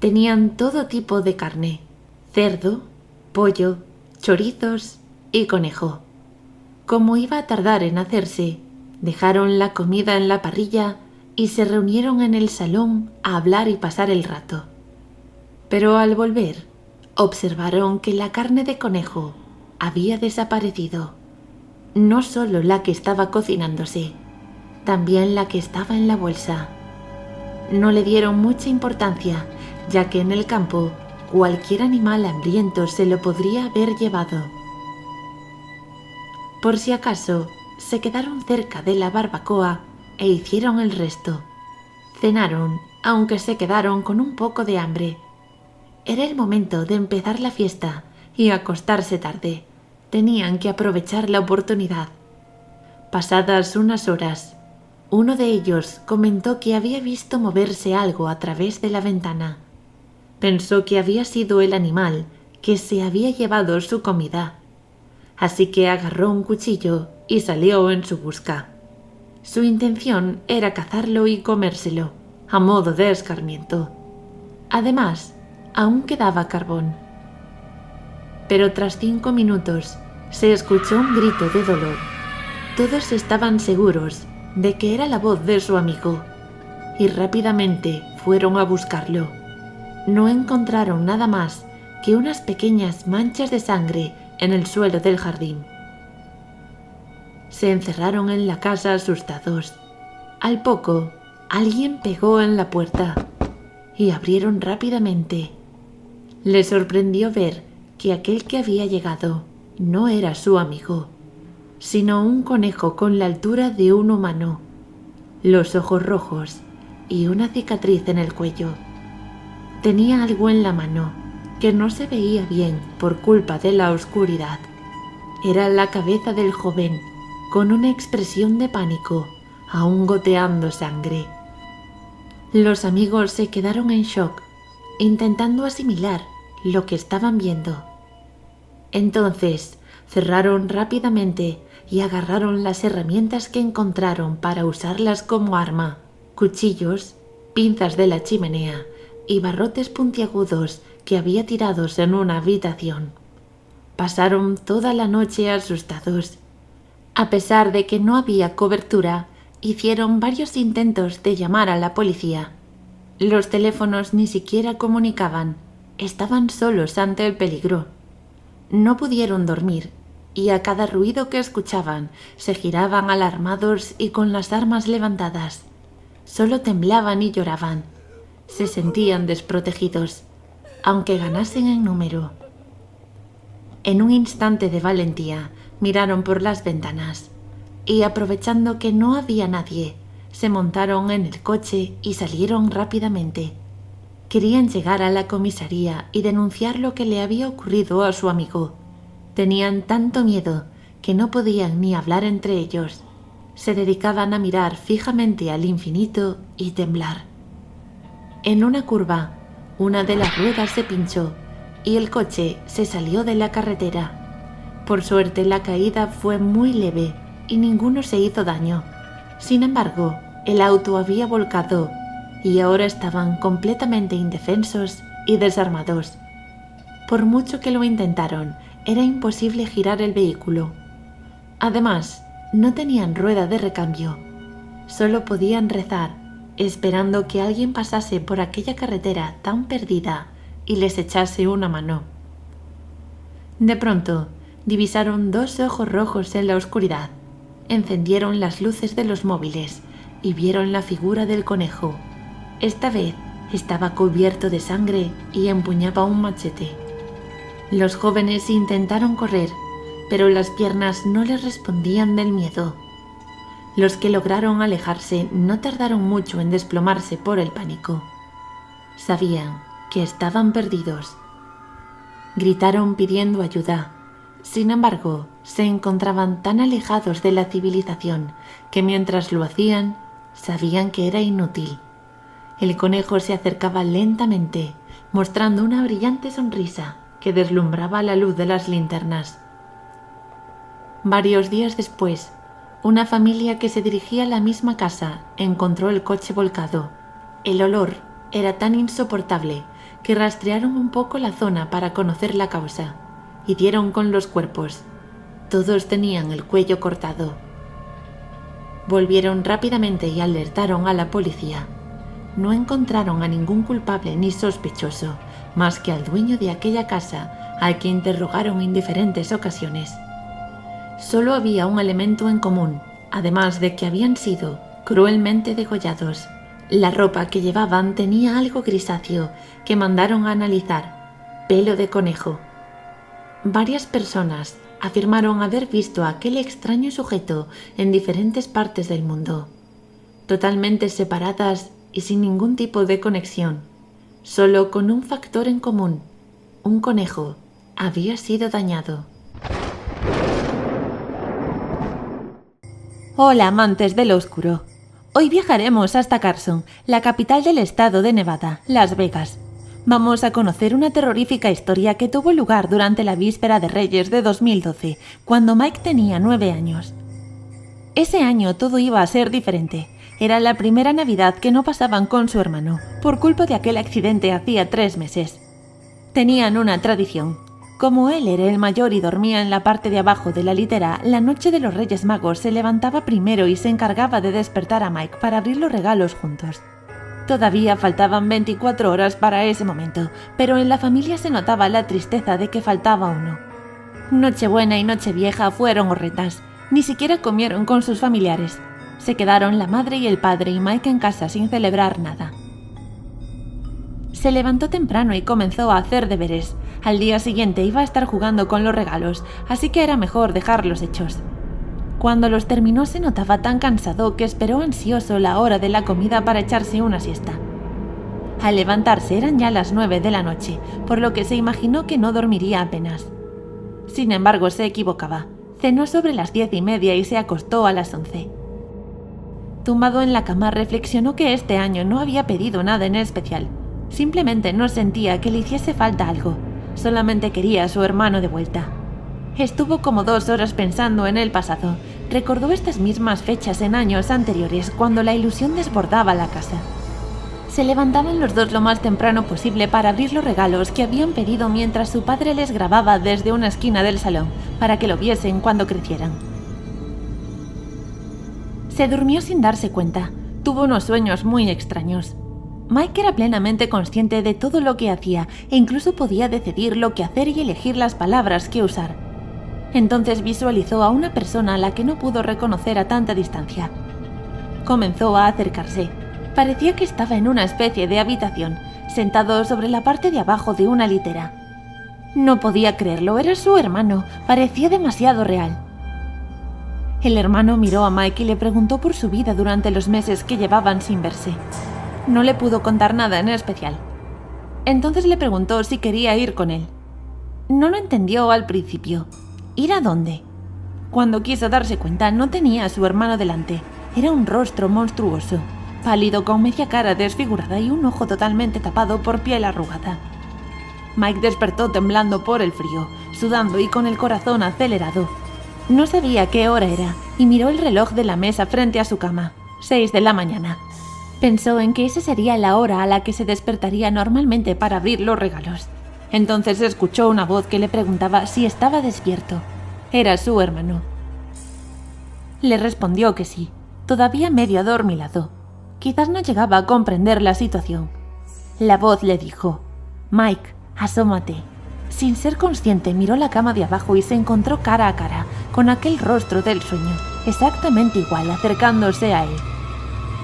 Tenían todo tipo de carne: cerdo, pollo, chorizos y conejo. Como iba a tardar en hacerse, dejaron la comida en la parrilla y se reunieron en el salón a hablar y pasar el rato. Pero al volver, observaron que la carne de conejo había desaparecido. No solo la que estaba cocinándose, también la que estaba en la bolsa. No le dieron mucha importancia, ya que en el campo cualquier animal hambriento se lo podría haber llevado. Por si acaso, se quedaron cerca de la barbacoa e hicieron el resto. Cenaron, aunque se quedaron con un poco de hambre. Era el momento de empezar la fiesta y acostarse tarde. Tenían que aprovechar la oportunidad. Pasadas unas horas, uno de ellos comentó que había visto moverse algo a través de la ventana. Pensó que había sido el animal que se había llevado su comida. Así que agarró un cuchillo y salió en su busca. Su intención era cazarlo y comérselo, a modo de escarmiento. Además, aún quedaba carbón. Pero tras 5 minutos se escuchó un grito de dolor. Todos estaban seguros de que era la voz de su amigo y rápidamente fueron a buscarlo. No encontraron nada más que unas pequeñas manchas de sangre en el suelo del jardín. Se encerraron en la casa asustados. Al poco, alguien pegó en la puerta y abrieron rápidamente. Les sorprendió ver que aquel que había llegado no era su amigo, sino un conejo con la altura de un humano, los ojos rojos y una cicatriz en el cuello. Tenía algo en la mano que no se veía bien por culpa de la oscuridad. Era la cabeza del joven, con una expresión de pánico, aún goteando sangre. Los amigos se quedaron en shock, intentando asimilar lo que estaban viendo. Entonces cerraron rápidamente y agarraron las herramientas que encontraron para usarlas como arma: cuchillos, pinzas de la chimenea y barrotes puntiagudos que había tirados en una habitación. Pasaron toda la noche asustados. A pesar de que no había cobertura, hicieron varios intentos de llamar a la policía. Los teléfonos ni siquiera comunicaban, estaban solos ante el peligro. No pudieron dormir y a cada ruido que escuchaban se giraban alarmados y con las armas levantadas. Solo temblaban y lloraban. Se sentían desprotegidos, aunque ganasen en número. En un instante de valentía, miraron por las ventanas y, aprovechando que no había nadie, se montaron en el coche y salieron rápidamente. Querían llegar a la comisaría y denunciar lo que le había ocurrido a su amigo. Tenían tanto miedo que no podían ni hablar entre ellos. Se dedicaban a mirar fijamente al infinito y temblar. En una curva, una de las ruedas se pinchó y el coche se salió de la carretera. Por suerte, la caída fue muy leve y ninguno se hizo daño. Sin embargo, el auto había volcado y ahora estaban completamente indefensos y desarmados. Por mucho que lo intentaron, era imposible girar el vehículo. Además, no tenían rueda de recambio. Solo podían rezar, esperando que alguien pasase por aquella carretera tan perdida y les echase una mano. De pronto, divisaron dos ojos rojos en la oscuridad. Encendieron las luces de los móviles y vieron la figura del conejo. Esta vez estaba cubierto de sangre y empuñaba un machete. Los jóvenes intentaron correr, pero las piernas no les respondían del miedo. Los que lograron alejarse no tardaron mucho en desplomarse por el pánico. Sabían que estaban perdidos. Gritaron pidiendo ayuda. Sin embargo, se encontraban tan alejados de la civilización que mientras lo hacían, sabían que era inútil. El conejo se acercaba lentamente, mostrando una brillante sonrisa que deslumbraba la luz de las linternas. Varios días después, una familia que se dirigía a la misma casa encontró el coche volcado. El olor era tan insoportable que rastrearon un poco la zona para conocer la causa y dieron con los cuerpos. Todos tenían el cuello cortado. Volvieron rápidamente y alertaron a la policía. No encontraron a ningún culpable ni sospechoso, más que al dueño de aquella casa, al que interrogaron en diferentes ocasiones. Solo había un elemento en común, además de que habían sido cruelmente degollados. La ropa que llevaban tenía algo grisáceo que mandaron a analizar: pelo de conejo. Varias personas afirmaron haber visto a aquel extraño sujeto en diferentes partes del mundo, totalmente separadas y sin ningún tipo de conexión, solo con un factor en común: un conejo había sido dañado. Hola, amantes de lo oscuro. Hoy viajaremos hasta Carson, la capital del estado de Nevada, Las Vegas. Vamos a conocer una terrorífica historia que tuvo lugar durante la víspera de Reyes de 2012, cuando Mike tenía 9 años. Ese año todo iba a ser diferente. Era la primera Navidad que no pasaban con su hermano, por culpa de aquel accidente hacía 3 meses. Tenían una tradición. Como él era el mayor y dormía en la parte de abajo de la litera, la noche de los Reyes Magos se levantaba primero y se encargaba de despertar a Mike para abrir los regalos juntos. Todavía faltaban 24 horas para ese momento, pero en la familia se notaba la tristeza de que faltaba uno. Nochebuena y Nochevieja fueron horrendas. Ni siquiera comieron con sus familiares. Se quedaron la madre y el padre y Mike en casa sin celebrar nada. Se levantó temprano y comenzó a hacer deberes. Al día siguiente iba a estar jugando con los regalos, así que era mejor dejarlos hechos. Cuando los terminó se notaba tan cansado que esperó ansioso la hora de la comida para echarse una siesta. Al levantarse eran ya las 9 de la noche, por lo que se imaginó que no dormiría apenas. Sin embargo, se equivocaba. Cenó sobre las 10:30 y se acostó a las 11. Tumbado en la cama, reflexionó que este año no había pedido nada en especial. Simplemente no sentía que le hiciese falta algo. Solamente quería a su hermano de vuelta. Estuvo como 2 horas pensando en el pasado. Recordó estas mismas fechas en años anteriores, cuando la ilusión desbordaba la casa. Se levantaban los dos lo más temprano posible para abrir los regalos que habían pedido mientras su padre les grababa desde una esquina del salón, para que lo viesen cuando crecieran. Se durmió sin darse cuenta. Tuvo unos sueños muy extraños. Mike era plenamente consciente de todo lo que hacía e incluso podía decidir lo que hacer y elegir las palabras que usar. Entonces visualizó a una persona a la que no pudo reconocer a tanta distancia. Comenzó a acercarse. Parecía que estaba en una especie de habitación, sentado sobre la parte de abajo de una litera. No podía creerlo, era su hermano, parecía demasiado real. El hermano miró a Mike y le preguntó por su vida durante los meses que llevaban sin verse. No le pudo contar nada en especial. Entonces le preguntó si quería ir con él. No lo entendió al principio. ¿Ir a dónde? Cuando quiso darse cuenta, no tenía a su hermano delante. Era un rostro monstruoso, pálido con media cara desfigurada y un ojo totalmente tapado por piel arrugada. Mike despertó temblando por el frío, sudando y con el corazón acelerado. No sabía qué hora era y miró el reloj de la mesa frente a su cama. 6 de la mañana. Pensó en que esa sería la hora a la que se despertaría normalmente para abrir los regalos. Entonces escuchó una voz que le preguntaba si estaba despierto. Era su hermano. Le respondió que sí, todavía medio adormilado. Quizás no llegaba a comprender la situación. La voz le dijo: «Mike, asómate». Sin ser consciente, miró la cama de abajo y se encontró cara a cara con aquel rostro del sueño, exactamente igual, acercándose a él.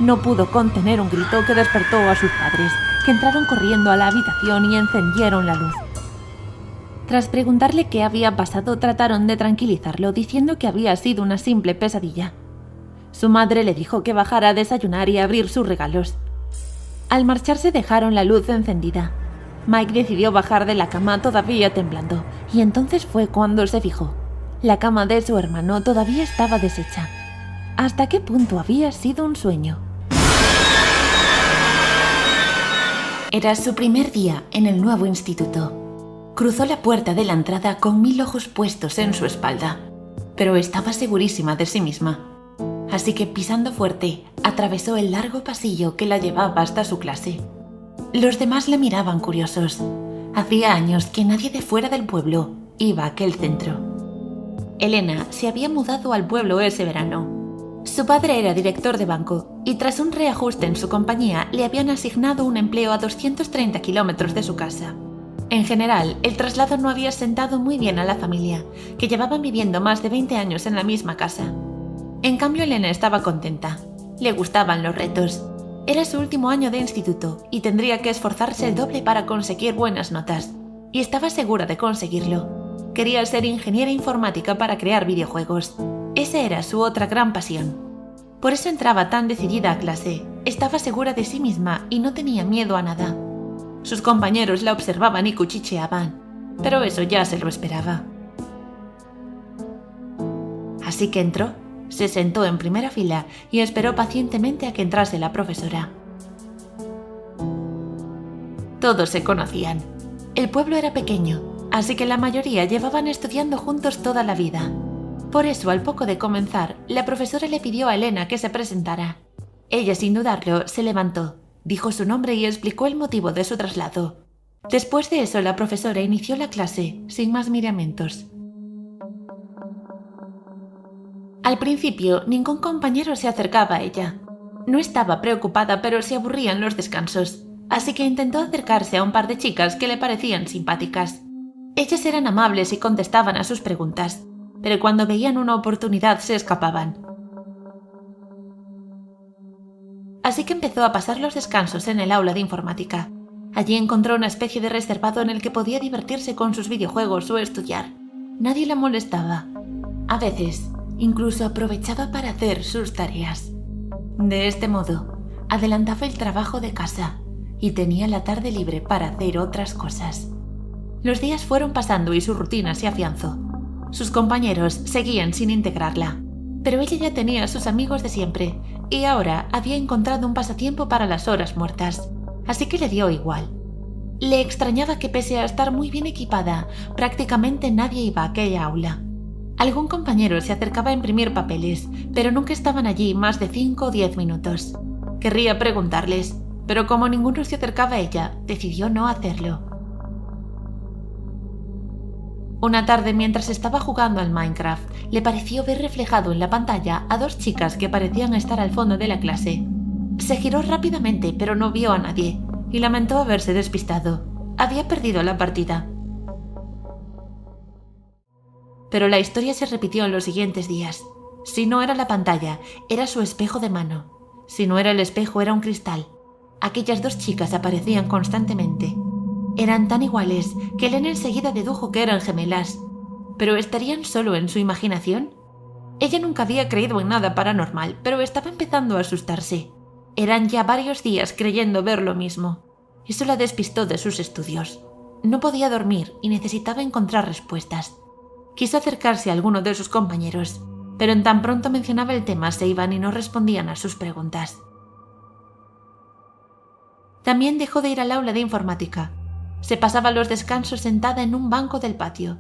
No pudo contener un grito que despertó a sus padres, que entraron corriendo a la habitación y encendieron la luz. Tras preguntarle qué había pasado, trataron de tranquilizarlo, diciendo que había sido una simple pesadilla. Su madre le dijo que bajara a desayunar y a abrir sus regalos. Al marcharse dejaron la luz encendida. Mike decidió bajar de la cama todavía temblando, y entonces fue cuando se fijó. La cama de su hermano todavía estaba deshecha. ¿Hasta qué punto había sido un sueño? Era su primer día en el nuevo instituto. Cruzó la puerta de la entrada con 1000 ojos puestos en su espalda, pero estaba segurísima de sí misma. Así que pisando fuerte, atravesó el largo pasillo que la llevaba hasta su clase. Los demás la miraban curiosos. Hacía años que nadie de fuera del pueblo iba a aquel centro. Elena se había mudado al pueblo ese verano. Su padre era director de banco y tras un reajuste en su compañía le habían asignado un empleo a 230 kilómetros de su casa. En general, el traslado no había sentado muy bien a la familia, que llevaban viviendo más de 20 años en la misma casa. En cambio, Elena estaba contenta. Le gustaban los retos. Era su último año de instituto y tendría que esforzarse el doble para conseguir buenas notas. Y estaba segura de conseguirlo. Quería ser ingeniera informática para crear videojuegos. Esa era su otra gran pasión. Por eso entraba tan decidida a clase. Estaba segura de sí misma y no tenía miedo a nada. Sus compañeros la observaban y cuchicheaban, pero eso ya se lo esperaba. Así que entró, se sentó en primera fila y esperó pacientemente a que entrase la profesora. Todos se conocían. El pueblo era pequeño, así que la mayoría llevaban estudiando juntos toda la vida. Por eso, al poco de comenzar, la profesora le pidió a Elena que se presentara. Ella, sin dudarlo, se levantó, dijo su nombre y explicó el motivo de su traslado. Después de eso, la profesora inició la clase, sin más miramientos. Al principio, ningún compañero se acercaba a ella. No estaba preocupada, pero se aburría en los descansos, así que intentó acercarse a un par de chicas que le parecían simpáticas. Ellas eran amables y contestaban a sus preguntas, pero cuando veían una oportunidad se escapaban. Así que empezó a pasar los descansos en el aula de informática. Allí encontró una especie de reservado en el que podía divertirse con sus videojuegos o estudiar. Nadie la molestaba. A veces, incluso aprovechaba para hacer sus tareas. De este modo, adelantaba el trabajo de casa y tenía la tarde libre para hacer otras cosas. Los días fueron pasando y su rutina se afianzó. Sus compañeros seguían sin integrarla, pero ella ya tenía a sus amigos de siempre y ahora había encontrado un pasatiempo para las horas muertas, así que le dio igual. Le extrañaba que pese a estar muy bien equipada, prácticamente nadie iba a aquella aula. Algún compañero se acercaba a imprimir papeles, pero nunca estaban allí más de 5 o 10 minutos. Querría preguntarles, pero como ninguno se acercaba a ella, decidió no hacerlo. Una tarde, mientras estaba jugando al Minecraft, le pareció ver reflejado en la pantalla a 2 chicas que parecían estar al fondo de la clase. Se giró rápidamente, pero no vio a nadie, y lamentó haberse despistado. Había perdido la partida. Pero la historia se repitió en los siguientes días. Si no era la pantalla, era su espejo de mano. Si no era el espejo, era un cristal. Aquellas 2 chicas aparecían constantemente. Eran tan iguales que Elena enseguida dedujo que eran gemelas. ¿Pero estarían solo en su imaginación? Ella nunca había creído en nada paranormal, pero estaba empezando a asustarse. Eran ya varios días creyendo ver lo mismo. Eso la despistó de sus estudios. No podía dormir y necesitaba encontrar respuestas. Quiso acercarse a alguno de sus compañeros, pero en tan pronto mencionaba el tema se iban y no respondían a sus preguntas. También dejó de ir al aula de informática. Se pasaba los descansos sentada en un banco del patio.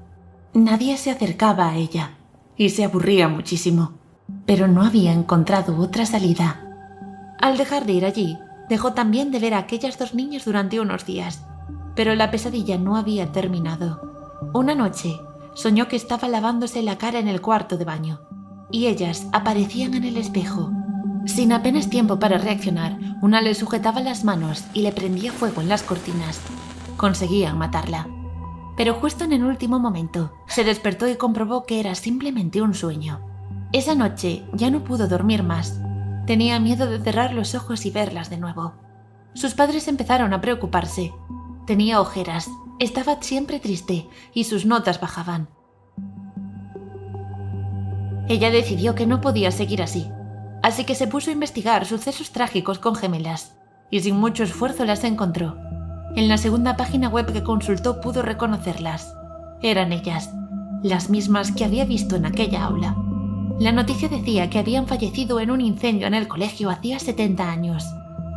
Nadie se acercaba a ella y se aburría muchísimo, pero no había encontrado otra salida. Al dejar de ir allí, dejó también de ver a aquellas 2 niñas durante unos días, pero la pesadilla no había terminado. Una noche, soñó que estaba lavándose la cara en el cuarto de baño, y ellas aparecían en el espejo. Sin apenas tiempo para reaccionar, una le sujetaba las manos y le prendía fuego en las cortinas. Conseguían matarla. Pero justo en el último momento, se despertó y comprobó que era simplemente un sueño. Esa noche ya no pudo dormir más. Tenía miedo de cerrar los ojos y verlas de nuevo. Sus padres empezaron a preocuparse. Tenía ojeras, estaba siempre triste y sus notas bajaban. Ella decidió que no podía seguir así que se puso a investigar sucesos trágicos con gemelas, y sin mucho esfuerzo las encontró. En la segunda página web que consultó pudo reconocerlas. Eran ellas, las mismas que había visto en aquella aula. La noticia decía que habían fallecido en un incendio en el colegio hacía 70 años.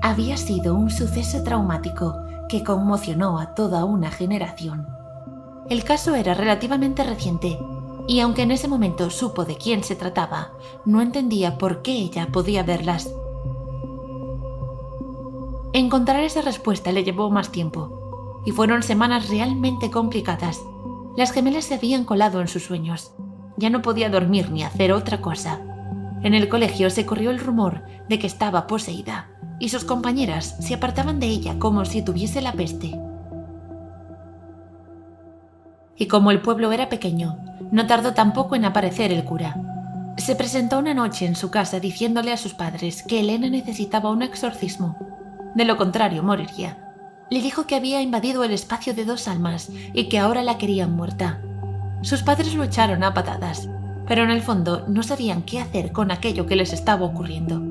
Había sido un suceso traumático que conmocionó a toda una generación. El caso era relativamente reciente, y aunque en ese momento supo de quién se trataba, no entendía por qué ella podía verlas. Encontrar esa respuesta le llevó más tiempo, y fueron semanas realmente complicadas. Las gemelas se habían colado en sus sueños. Ya no podía dormir ni hacer otra cosa. En el colegio se corrió el rumor de que estaba poseída, y sus compañeras se apartaban de ella como si tuviese la peste. Y como el pueblo era pequeño, no tardó tampoco en aparecer el cura. Se presentó una noche en su casa diciéndole a sus padres que Elena necesitaba un exorcismo. De lo contrario, moriría. Le dijo que había invadido el espacio de 2 almas y que ahora la querían muerta. Sus padres lo echaron a patadas, pero en el fondo no sabían qué hacer con aquello que les estaba ocurriendo.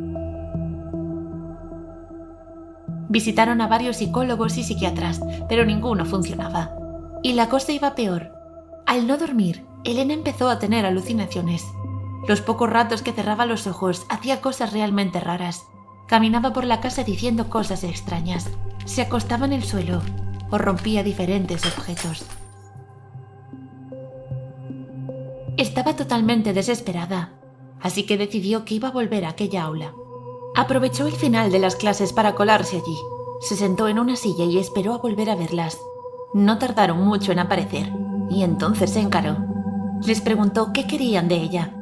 Visitaron a varios psicólogos y psiquiatras, pero ninguno funcionaba. Y la cosa iba peor. Al no dormir, Elena empezó a tener alucinaciones. Los pocos ratos que cerraba los ojos hacía cosas realmente raras. Caminaba por la casa diciendo cosas extrañas. Se acostaba en el suelo o rompía diferentes objetos. Estaba totalmente desesperada, así que decidió que iba a volver a aquella aula. Aprovechó el final de las clases para colarse allí. Se sentó en una silla y esperó a volver a verlas. No tardaron mucho en aparecer, y entonces se encaró. Les preguntó qué querían de ella,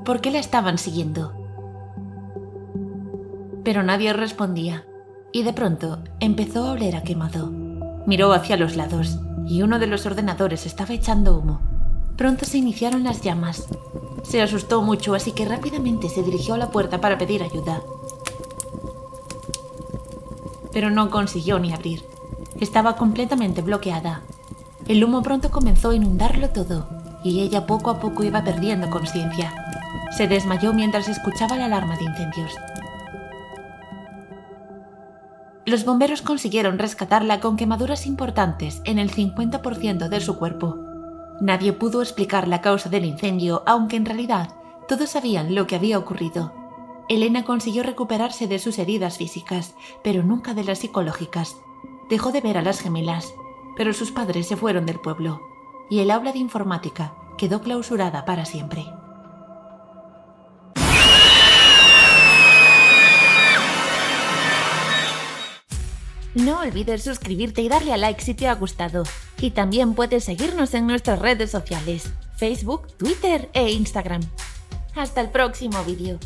por qué la estaban siguiendo. Pero nadie respondía, y de pronto empezó a oler a quemado. Miró hacia los lados, y uno de los ordenadores estaba echando humo. Pronto se iniciaron las llamas. Se asustó mucho, así que rápidamente se dirigió a la puerta para pedir ayuda. Pero no consiguió ni abrir. Estaba completamente bloqueada. El humo pronto comenzó a inundarlo todo, y ella poco a poco iba perdiendo conciencia. Se desmayó mientras escuchaba la alarma de incendios. Los bomberos consiguieron rescatarla con quemaduras importantes en el 50% de su cuerpo. Nadie pudo explicar la causa del incendio, aunque en realidad todos sabían lo que había ocurrido. Elena consiguió recuperarse de sus heridas físicas, pero nunca de las psicológicas. Dejó de ver a las gemelas, pero sus padres se fueron del pueblo, y el aula de informática quedó clausurada para siempre. No olvides suscribirte y darle a like si te ha gustado. Y también puedes seguirnos en nuestras redes sociales, Facebook, Twitter e Instagram. Hasta el próximo vídeo.